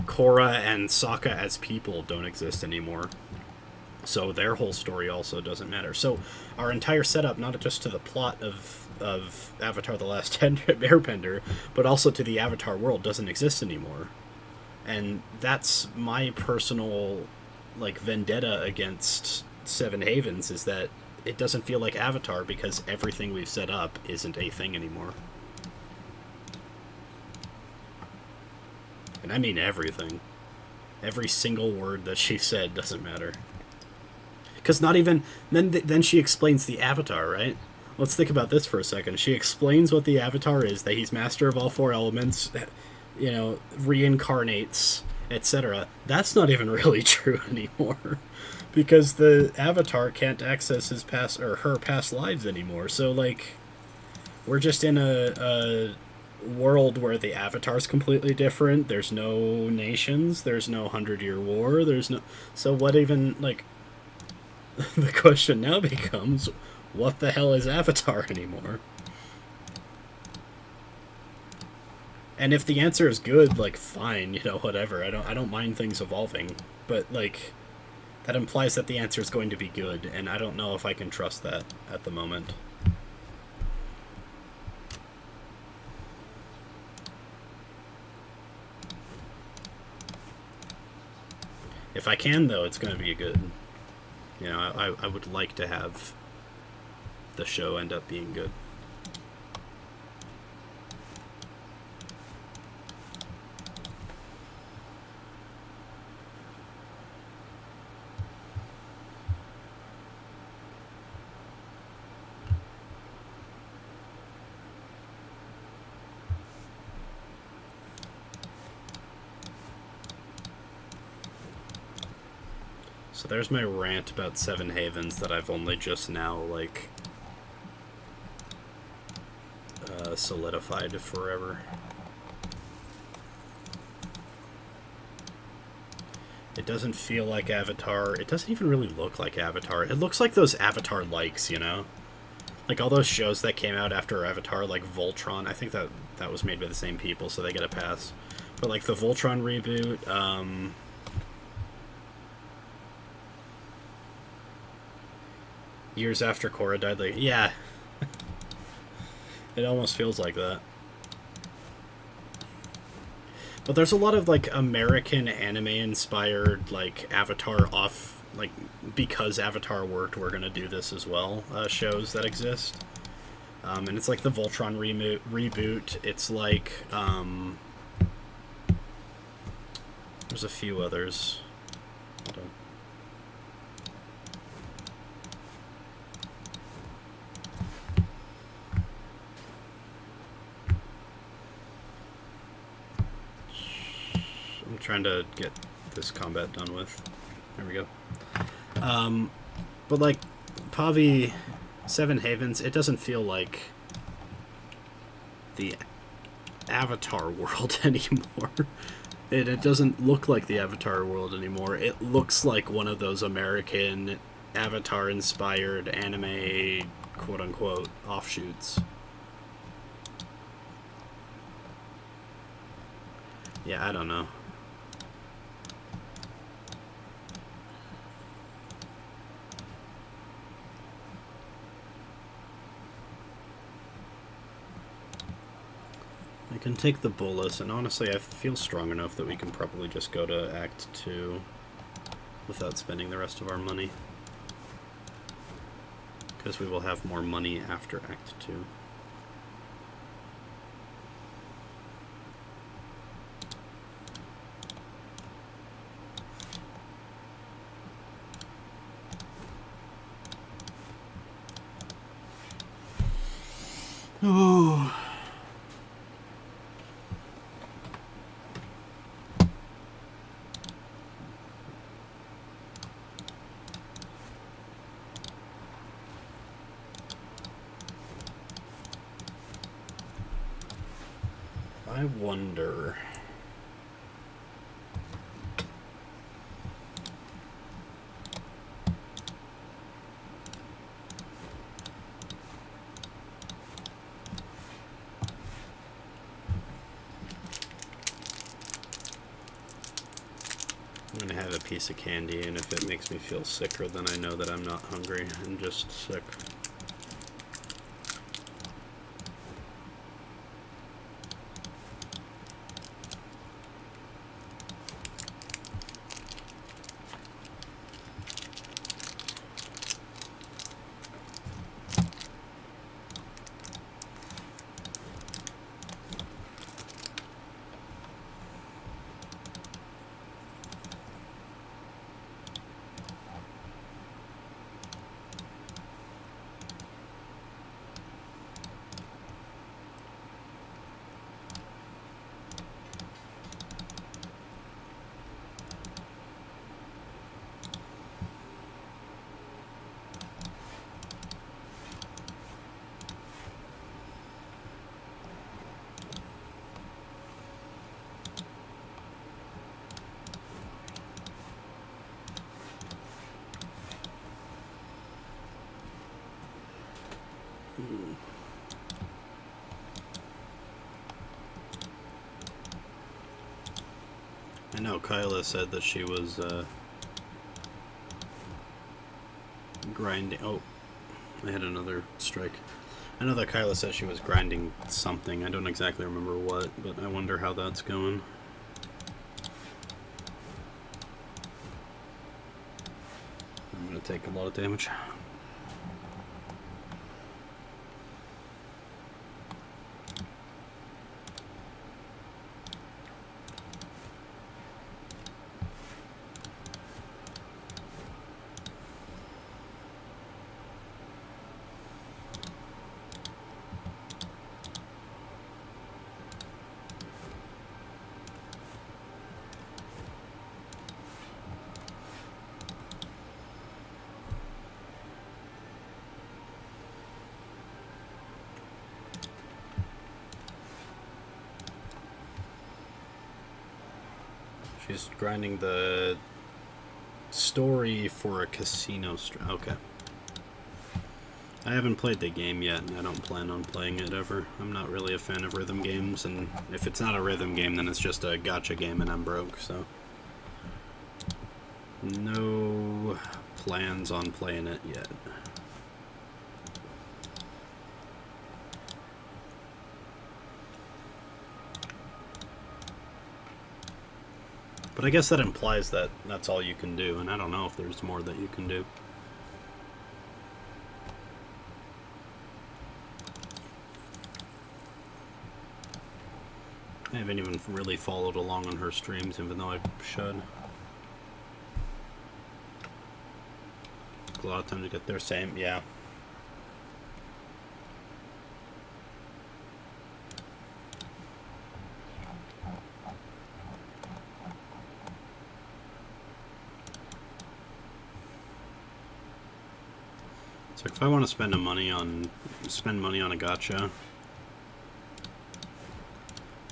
Korra and Sokka as people don't exist anymore. So their whole story also doesn't matter. So our entire setup, not just to the plot of Avatar The Last Airbender, but also to the Avatar world, doesn't exist anymore. And that's my personal, like, vendetta against Seven Havens, is that it doesn't feel like Avatar because everything we've set up isn't a thing anymore. And I mean everything. Every single word that she said doesn't matter. Because not even... Then she explains the Avatar, right? Let's think about this for a second. She explains what the Avatar is, that he's master of all four elements, reincarnates, etc. That's not even really true anymore. Because the Avatar can't access his past, or her past lives anymore. So, like, we're just in a world where the Avatar's completely different. There's no nations. There's no 100-Year War. There's no... So what even, like... The question now becomes, what the hell is Avatar anymore? And if the answer is good, like, fine, whatever. I don't mind things evolving. But, like, that implies that the answer is going to be good, and I don't know if I can trust that at the moment. If I can, though, it's going to be good. I would like to have the show end up being good. So there's my rant about Seven Havens that I've only just now, like, solidified forever. It doesn't feel like Avatar. It doesn't even really look like Avatar. It looks like those Avatar likes, you know? Like all those shows that came out after Avatar, like Voltron. I think that was made by the same people, so they get a pass. But like the Voltron reboot, years after Korra died, like, yeah. It almost feels like that. But there's a lot of, like, American anime-inspired, like, Avatar off, like, because Avatar worked, we're gonna do this as well, shows that exist. And it's like the Voltron reboot. It's like, there's a few others. Hold on. I'm trying to get this combat done with. There we go. But like Pavi, Seven Havens, it doesn't feel like the Avatar world anymore. It doesn't look like the Avatar world anymore. It looks like one of those American Avatar-inspired anime, quote-unquote, offshoots. Yeah, I don't know. I can take the bolus, and honestly I feel strong enough that we can probably just go to Act 2 without spending the rest of our money. Because we will have more money after Act 2. Oh. I wonder. I'm gonna have a piece of candy, and if it makes me feel sicker, then I know that I'm not hungry and just sick. I know Kyla said that she was grinding. Oh, I had another strike. I know that Kyla said she was grinding something. I don't exactly remember what, but I wonder how that's going. I'm gonna take a lot of damage. She's grinding the story for a casino. Okay. I haven't played the game yet, and I don't plan on playing it ever. I'm not really a fan of rhythm games, and if it's not a rhythm game, then it's just a gacha game, and I'm broke, so... No plans on playing it yet. But I guess that implies that that's all you can do, and I don't know if there's more that you can do. I haven't even really followed along on her streams, even though I should. A lot of time to get there. Same, yeah. So if I want to spend money on a gacha,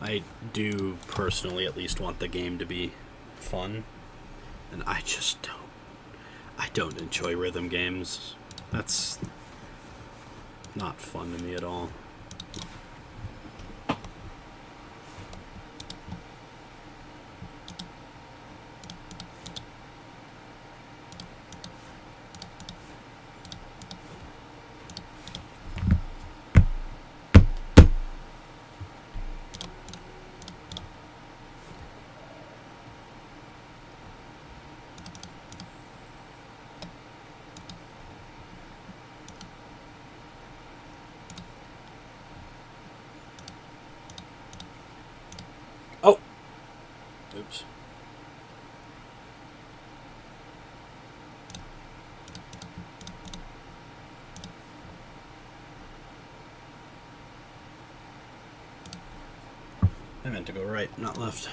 I do personally at least want the game to be fun, and I just don't. I don't enjoy rhythm games. That's not fun to me at all. Oh! Oops. I meant to go right, not left.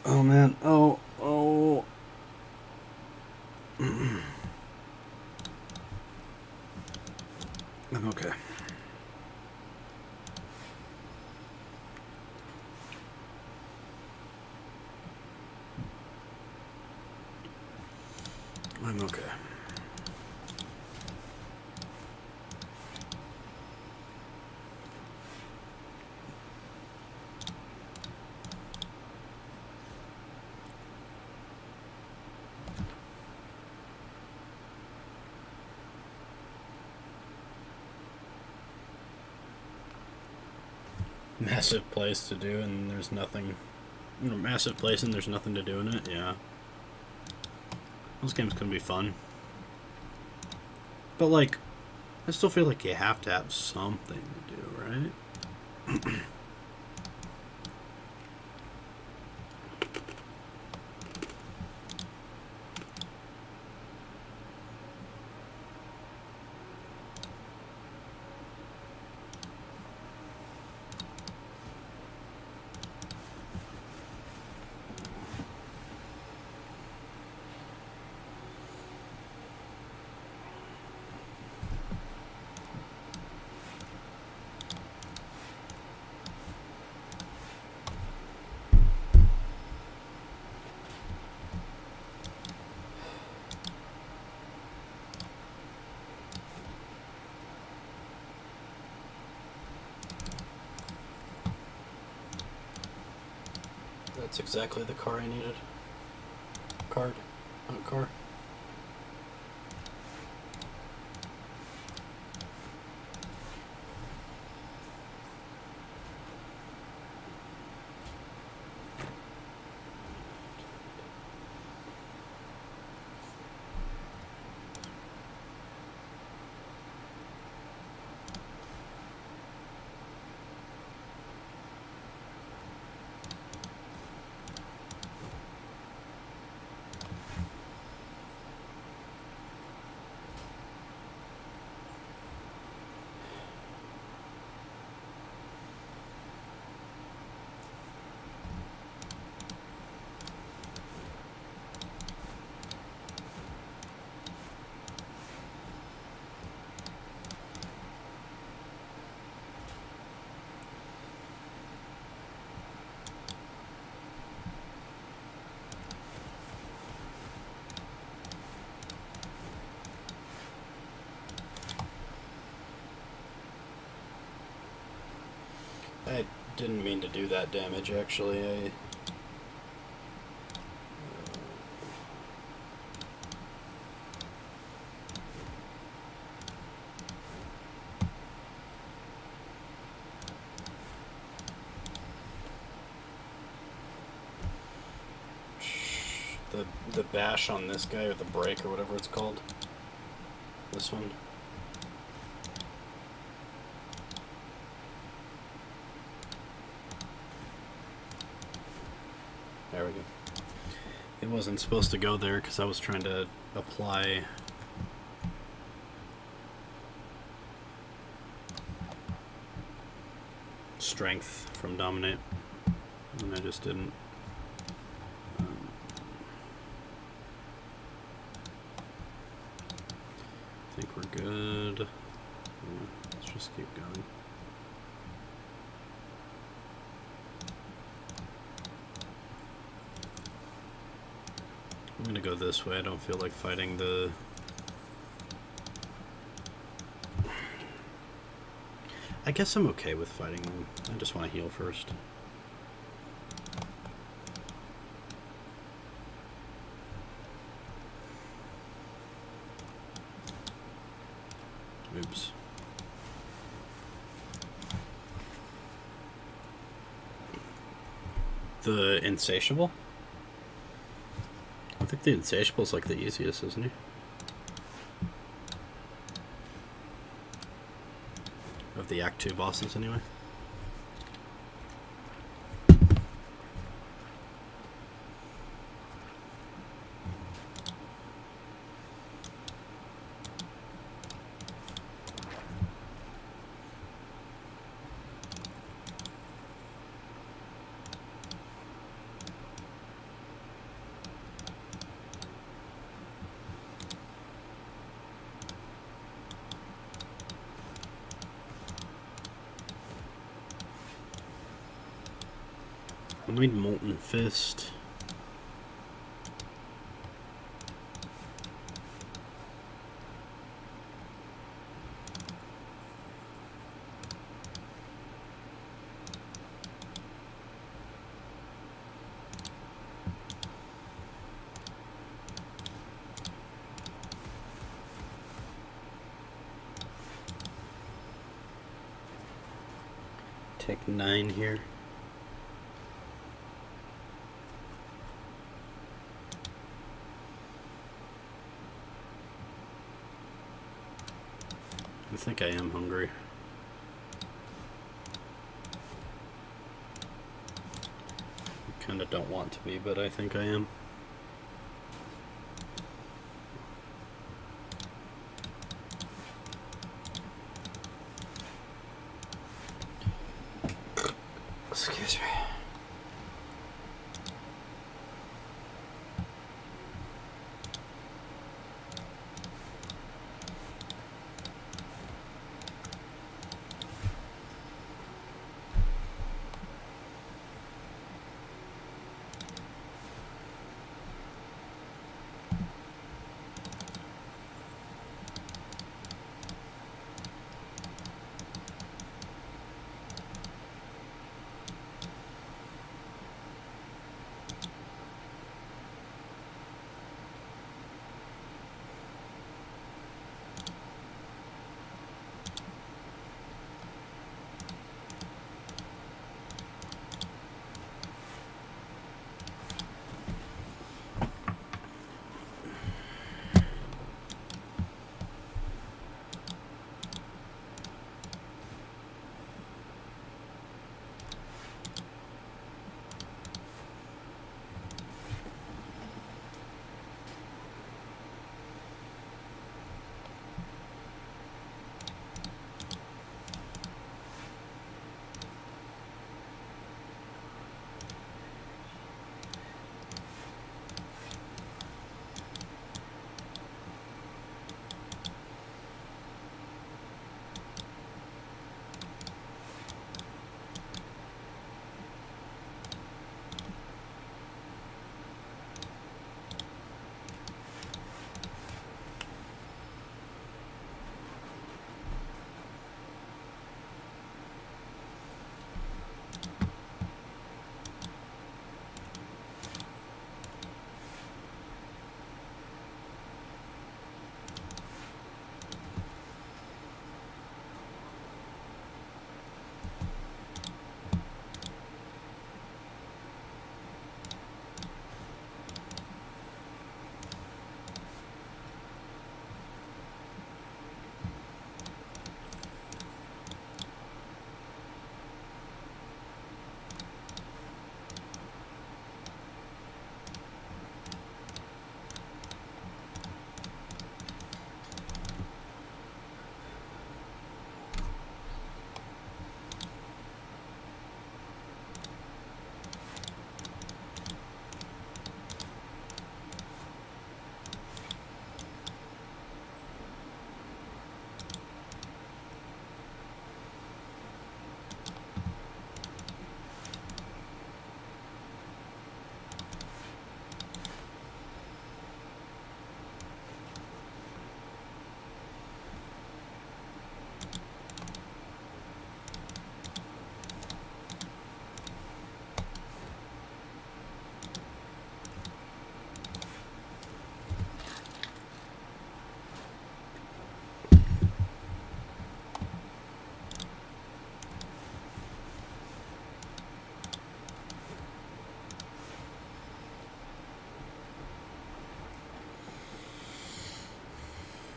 Oh man, oh. I'm okay. I'm okay. Massive place to do, and there's nothing. Massive place, and there's nothing to do in it. Yeah, those games can be fun, but like, I still feel like you have to have something to do, right? That's exactly the car I needed. Card, not car. didn't mean to do that damage, actually. The bash on this guy, or the break, or whatever it's called. This one. There we go. It wasn't supposed to go there because I was trying to apply strength from dominate, and I just didn't. I think we're good. Yeah, let's just keep going. I'm gonna go this way. I don't feel like fighting the... I guess I'm okay with fighting them. I just want to heal first. Oops. The Insatiable? I think the Insatiable's like the easiest, isn't he? Of the Act 2 bosses, anyway. I need Molten Fist. Take 9 here. I think I am hungry. I kind of don't want to be, but I think I am. Excuse me.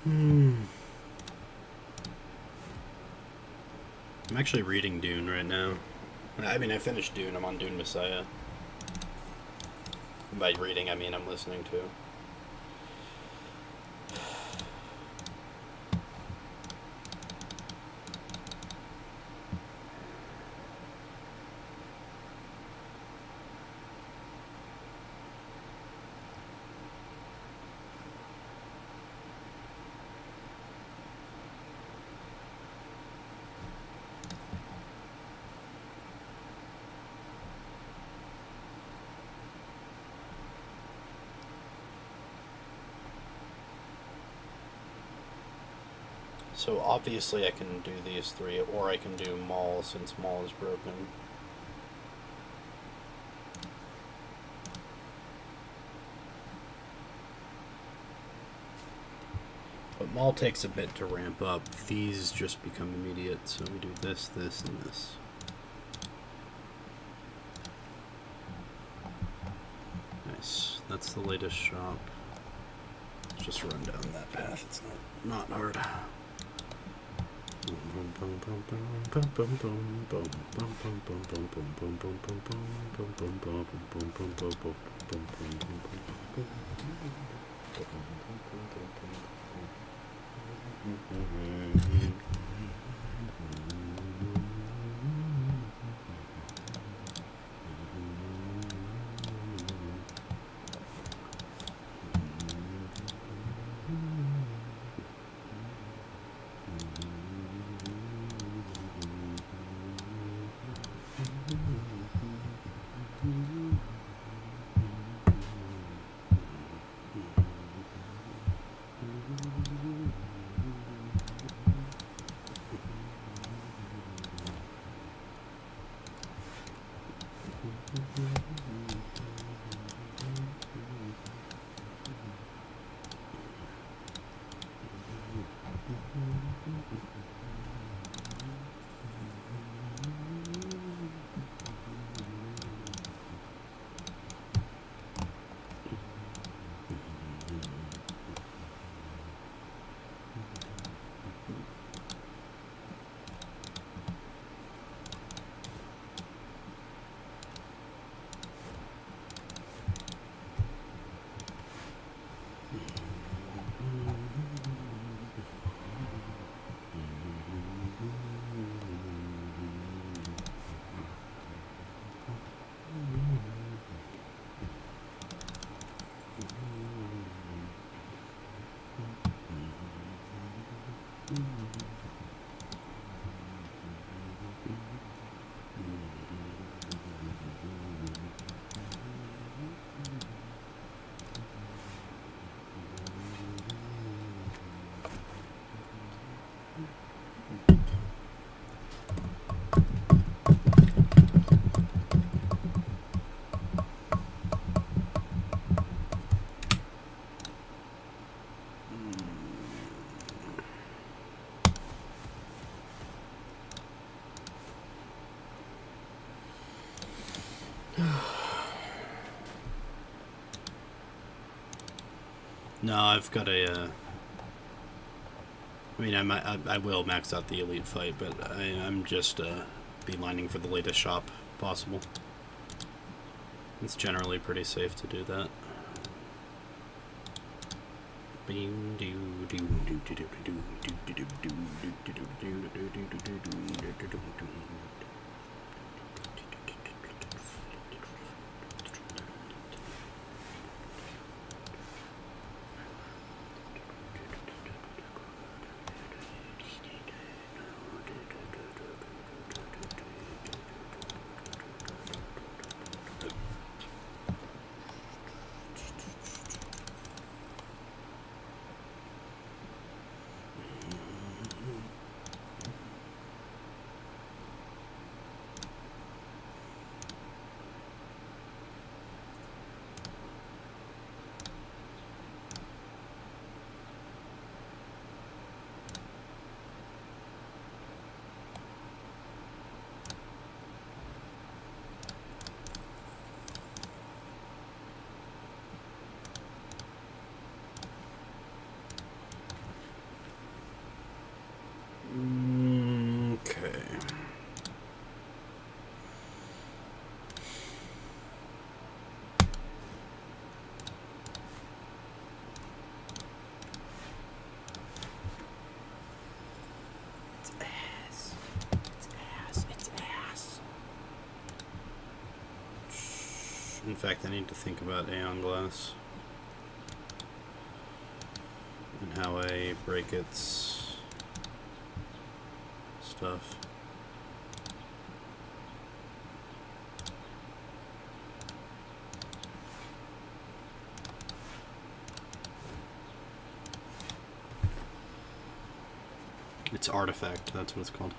I'm actually reading Dune right now. I mean, I finished Dune. I'm on Dune Messiah. By reading, I mean I'm listening to. So obviously I can do these three, or I can do Maul since Maul is broken. But Maul takes a bit to ramp up. These just become immediate, so we do this, this, and this. Nice. That's the latest shop. Let's just run down that path. It's not hard. No, I've got a. I mean, I will max out the elite fight, but I'm just beelining for the latest shop possible. It's generally pretty safe to do that. fact, I need to think about Aeon Glass and how I break its stuff. It's Artifact, that's what it's called.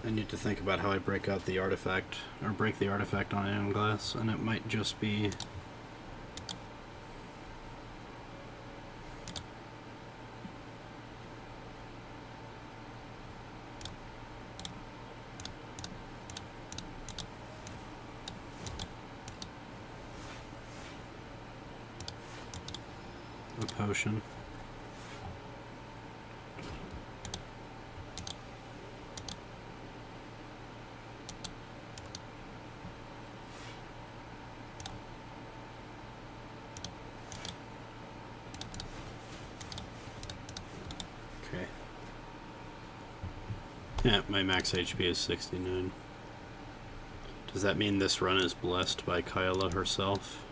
I need to think about how I break out the artifact, or break the artifact on Aeon Glass, and it might just be a potion. Okay. Yeah, my max HP is 69. Does that mean this run is blessed by Kyla herself?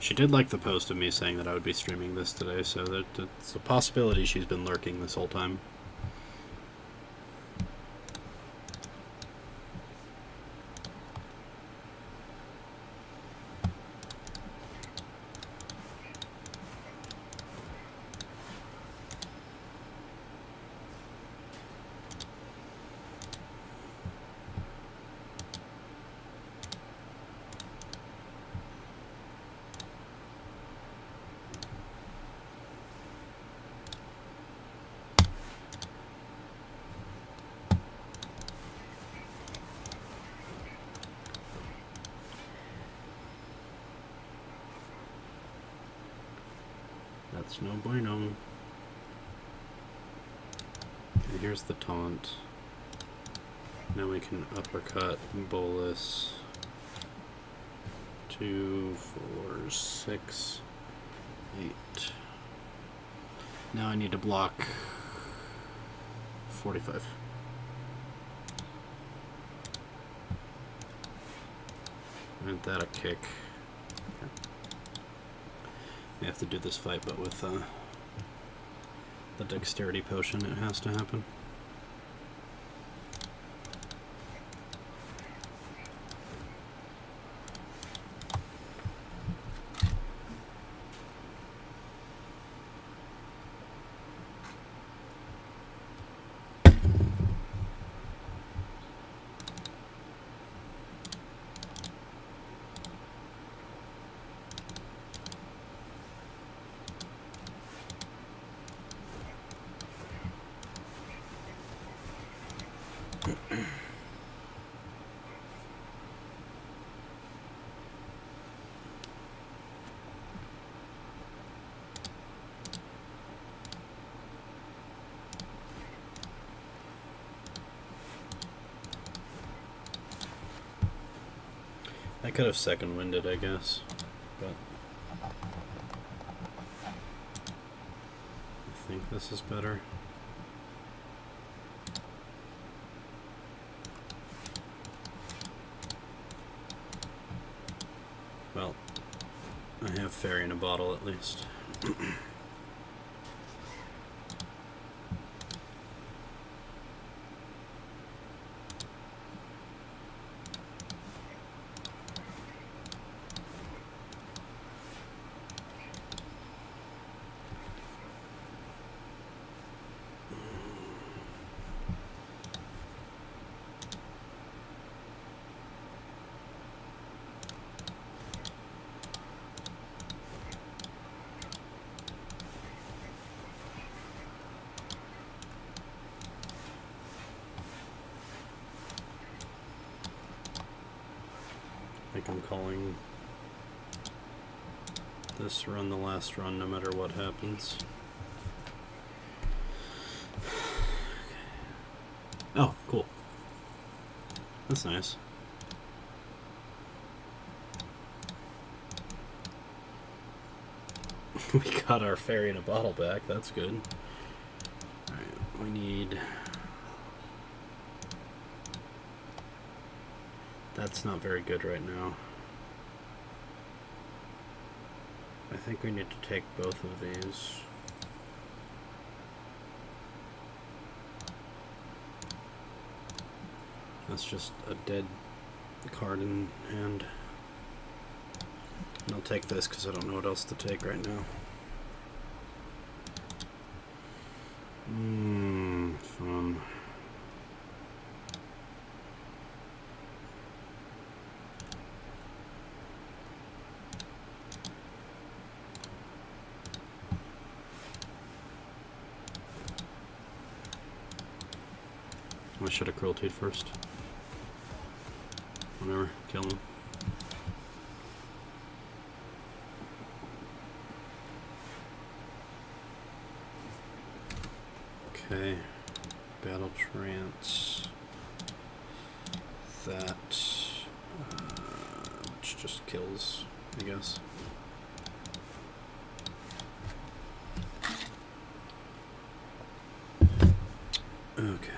She did like the post of me saying that I would be streaming this today, so that it's a possibility she's been lurking this whole time. That's no bueno. Okay, here's the taunt. Now we can uppercut, bolus. 2, 4, 6, 8. Now I need to block 45. Isn't that a kick? We have to do this fight, but with the dexterity potion, it has to happen. I could have second winded, I guess, but I think this is better. Well, I have fairy in a bottle at least. I think I'm calling this run the last run no matter what happens. Oh, cool. That's nice. We got our fairy in a bottle back. That's good. Alright, we need... That's not very good right now. I think we need to take both of these. That's just a dead card in hand. And I'll take this because I don't know what else to take right now. Fun. I should have crueltied first. Whatever, kill him. Okay, battle trance. That, which just kills, I guess. Okay.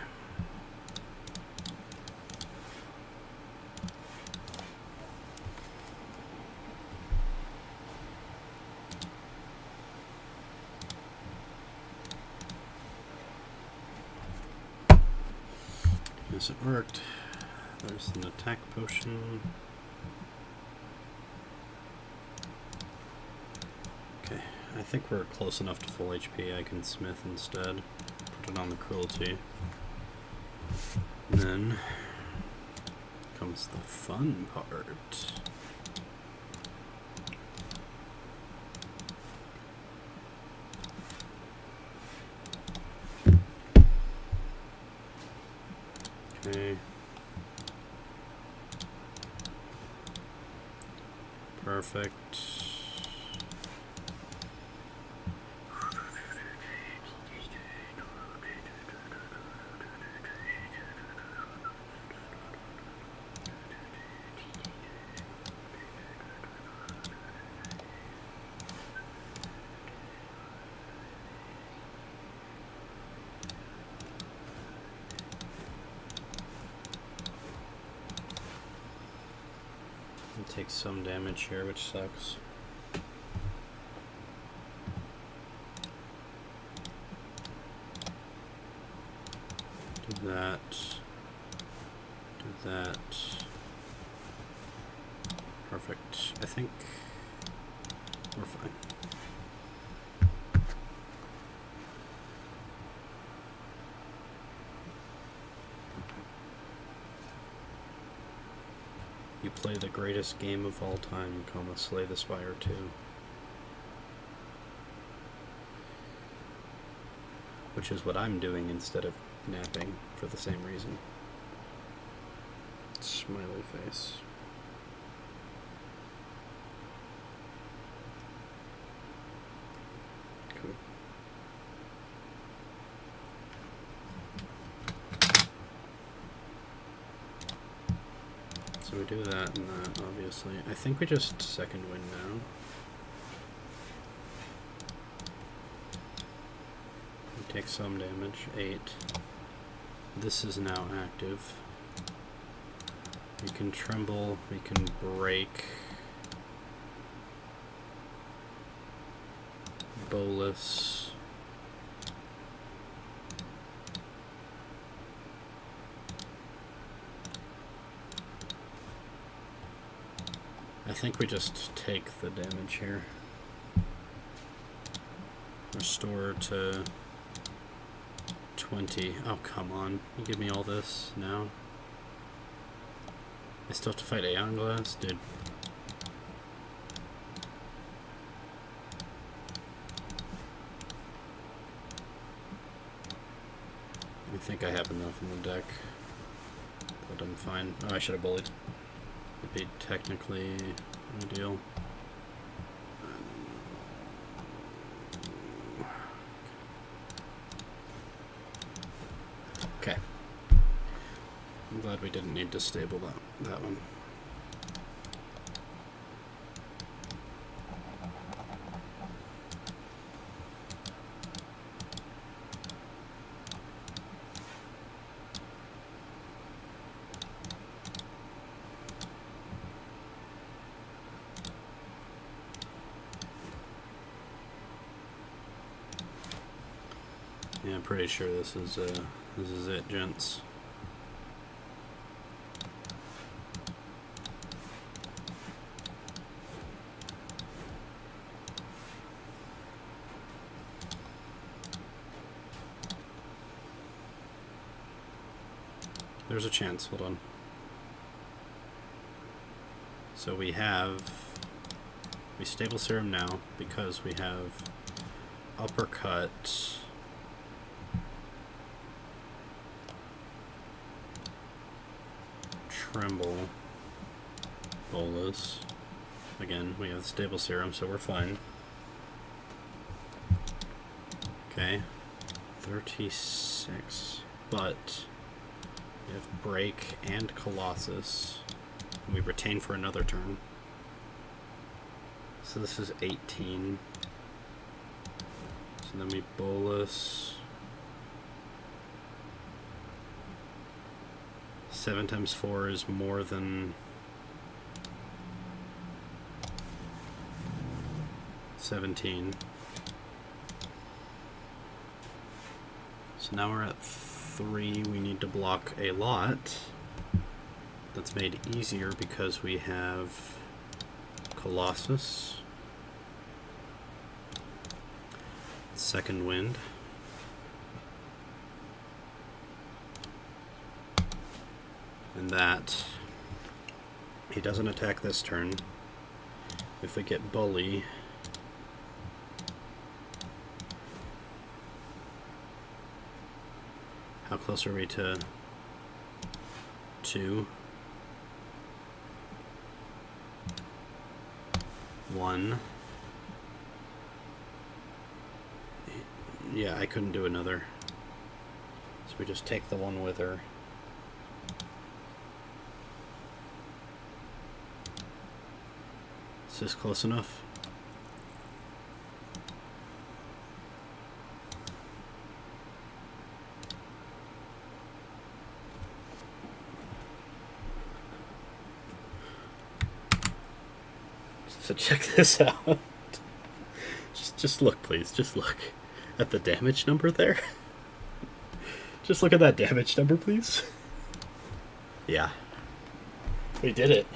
Yes, it worked. There's an attack potion. Okay, I think we're close enough to full HP. I can smith instead. Put it on the cruelty. And then comes the fun part. Okay. Perfect. Take some damage here, which sucks. Do that. Do that. Perfect. I think we're fine. You play the greatest game of all time, Slay the Spire 2. Which is what I'm doing instead of napping for the same reason. Smiley face. Cool. So we do that and that, obviously. I think we just second win now. We take some damage, 8. This is now active. We can tremble, we can break. Bolus. I think we just take the damage here. Restore to 20. Oh, come on. You give me all this now? I still have to fight Aeon Glass? Dude. I think I have enough in the deck. But I'm fine. Oh, I should have bullied. It'd be technically ideal. Okay. I'm glad we didn't need to stable that one. Yeah, I'm pretty sure this is it, gents. There's a chance. Hold on. So we stable serum now because we have uppercut, tremble, bolus. Again, we have stable serum, so we're fine. Okay, 36, but we have break and Colossus. We retain for another turn. So this is 18. So then we bolus. 7 times 4 is more than 17. So now we're at 3. We need to block a lot. That's made easier because we have Colossus, second wind, and that he doesn't attack this turn. If we get bully, how close are we to 2? 1. Yeah, I couldn't do another. So we just take the one with her. Is this close enough? So check this out. Just look, please. Just look at the damage number there. Just look at that damage number, please. Yeah. We did it.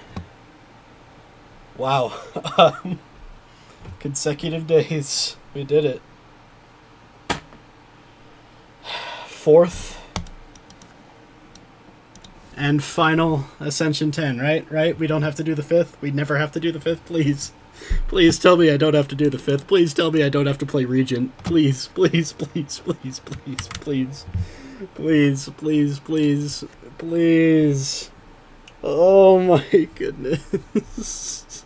Wow. Consecutive days. We did it. 4th and final Ascension 10, right? Right? We don't have to do the 5th. We never have to do the 5th, please. Please tell me I don't have to do the 5th. Please tell me I don't have to play Regent. Please, please, please, please, please, please. Please, please, please, please. Oh my goodness.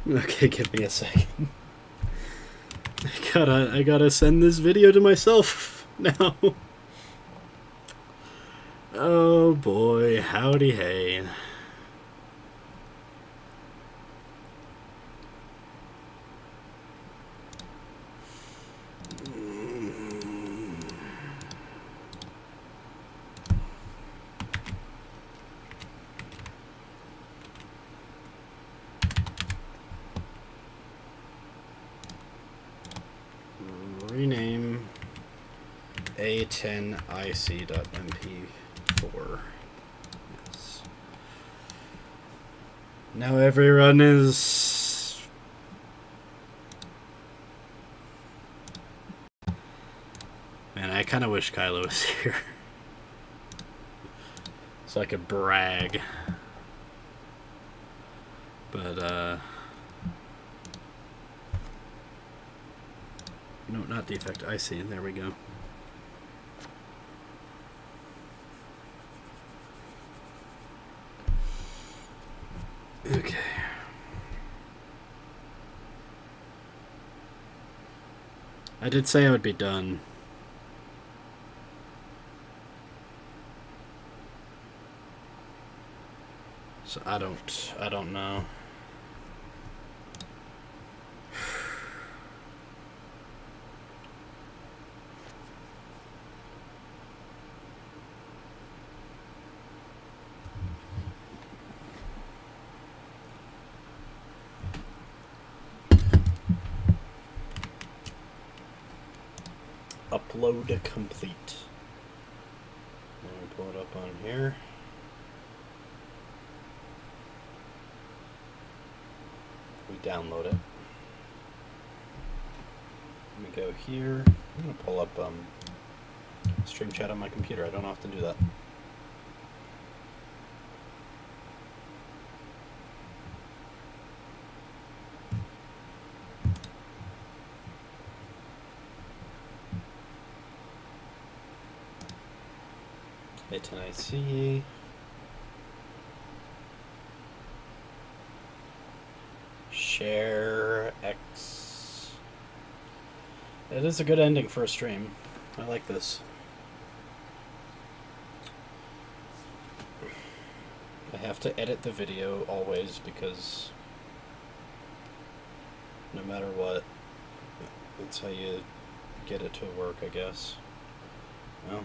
Okay, give me a second. I gotta send this video to myself now. Oh boy, howdy hey. Rename A10 IC.mp4. Yes. Now everyone is... Man, I kind of wish Kylo was here. So I could brag. But, no, not defect, IC. There we go. Okay. I did say I would be done. So I don't know. Up. Upload complete. Let me pull it up on here. We download it. Let me go here. I'm going to pull up stream chat on my computer. I don't often do that. A10 IC. Share X. It is a good ending for a stream. I like this. I have to edit the video always because no matter what, that's how you get it to work, I guess. Well.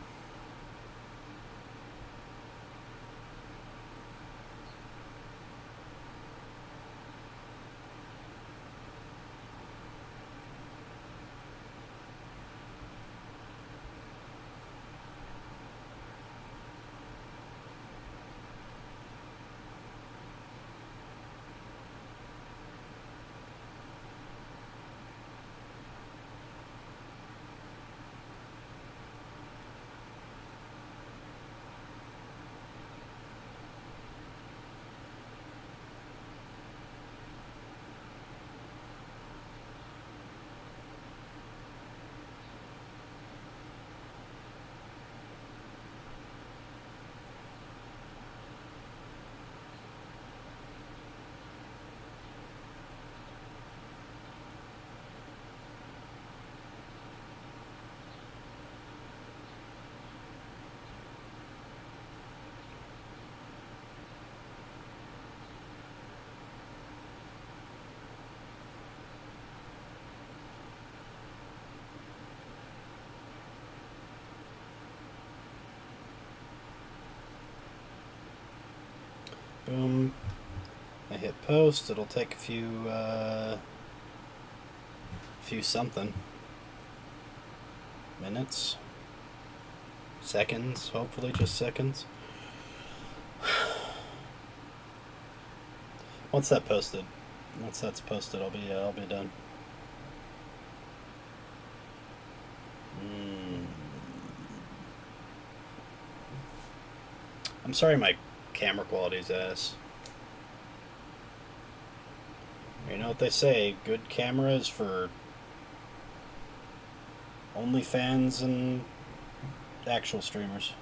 Boom. I hit post. It'll take a few something minutes, seconds, hopefully just seconds. Once that's posted, I'll be done. I'm sorry, my camera quality's ass. You know what they say, good cameras for OnlyFans and actual streamers.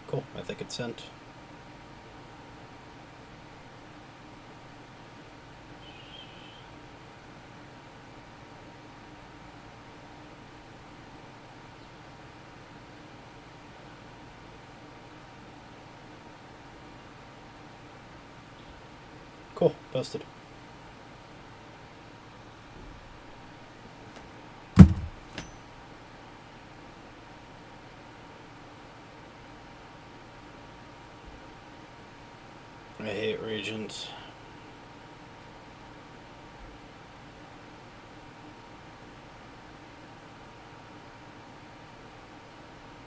Cool, I think it's sent. Cool, posted. I hate Regent.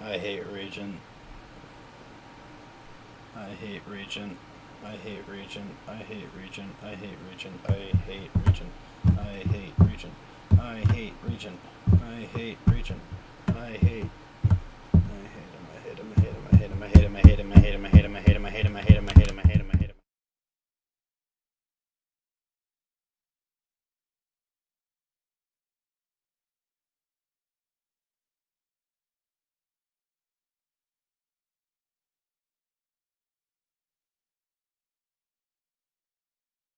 I hate Regent. I hate Regent. I hate Regent. I hate Regent. I hate Regent. I hate Regent. I hate Regent. I hate Regent. I hate Regent. I hate. I hate him. I hate him. I hate him. I hate him. I hate him. I hate him. I hate him. I hate him. I hate him.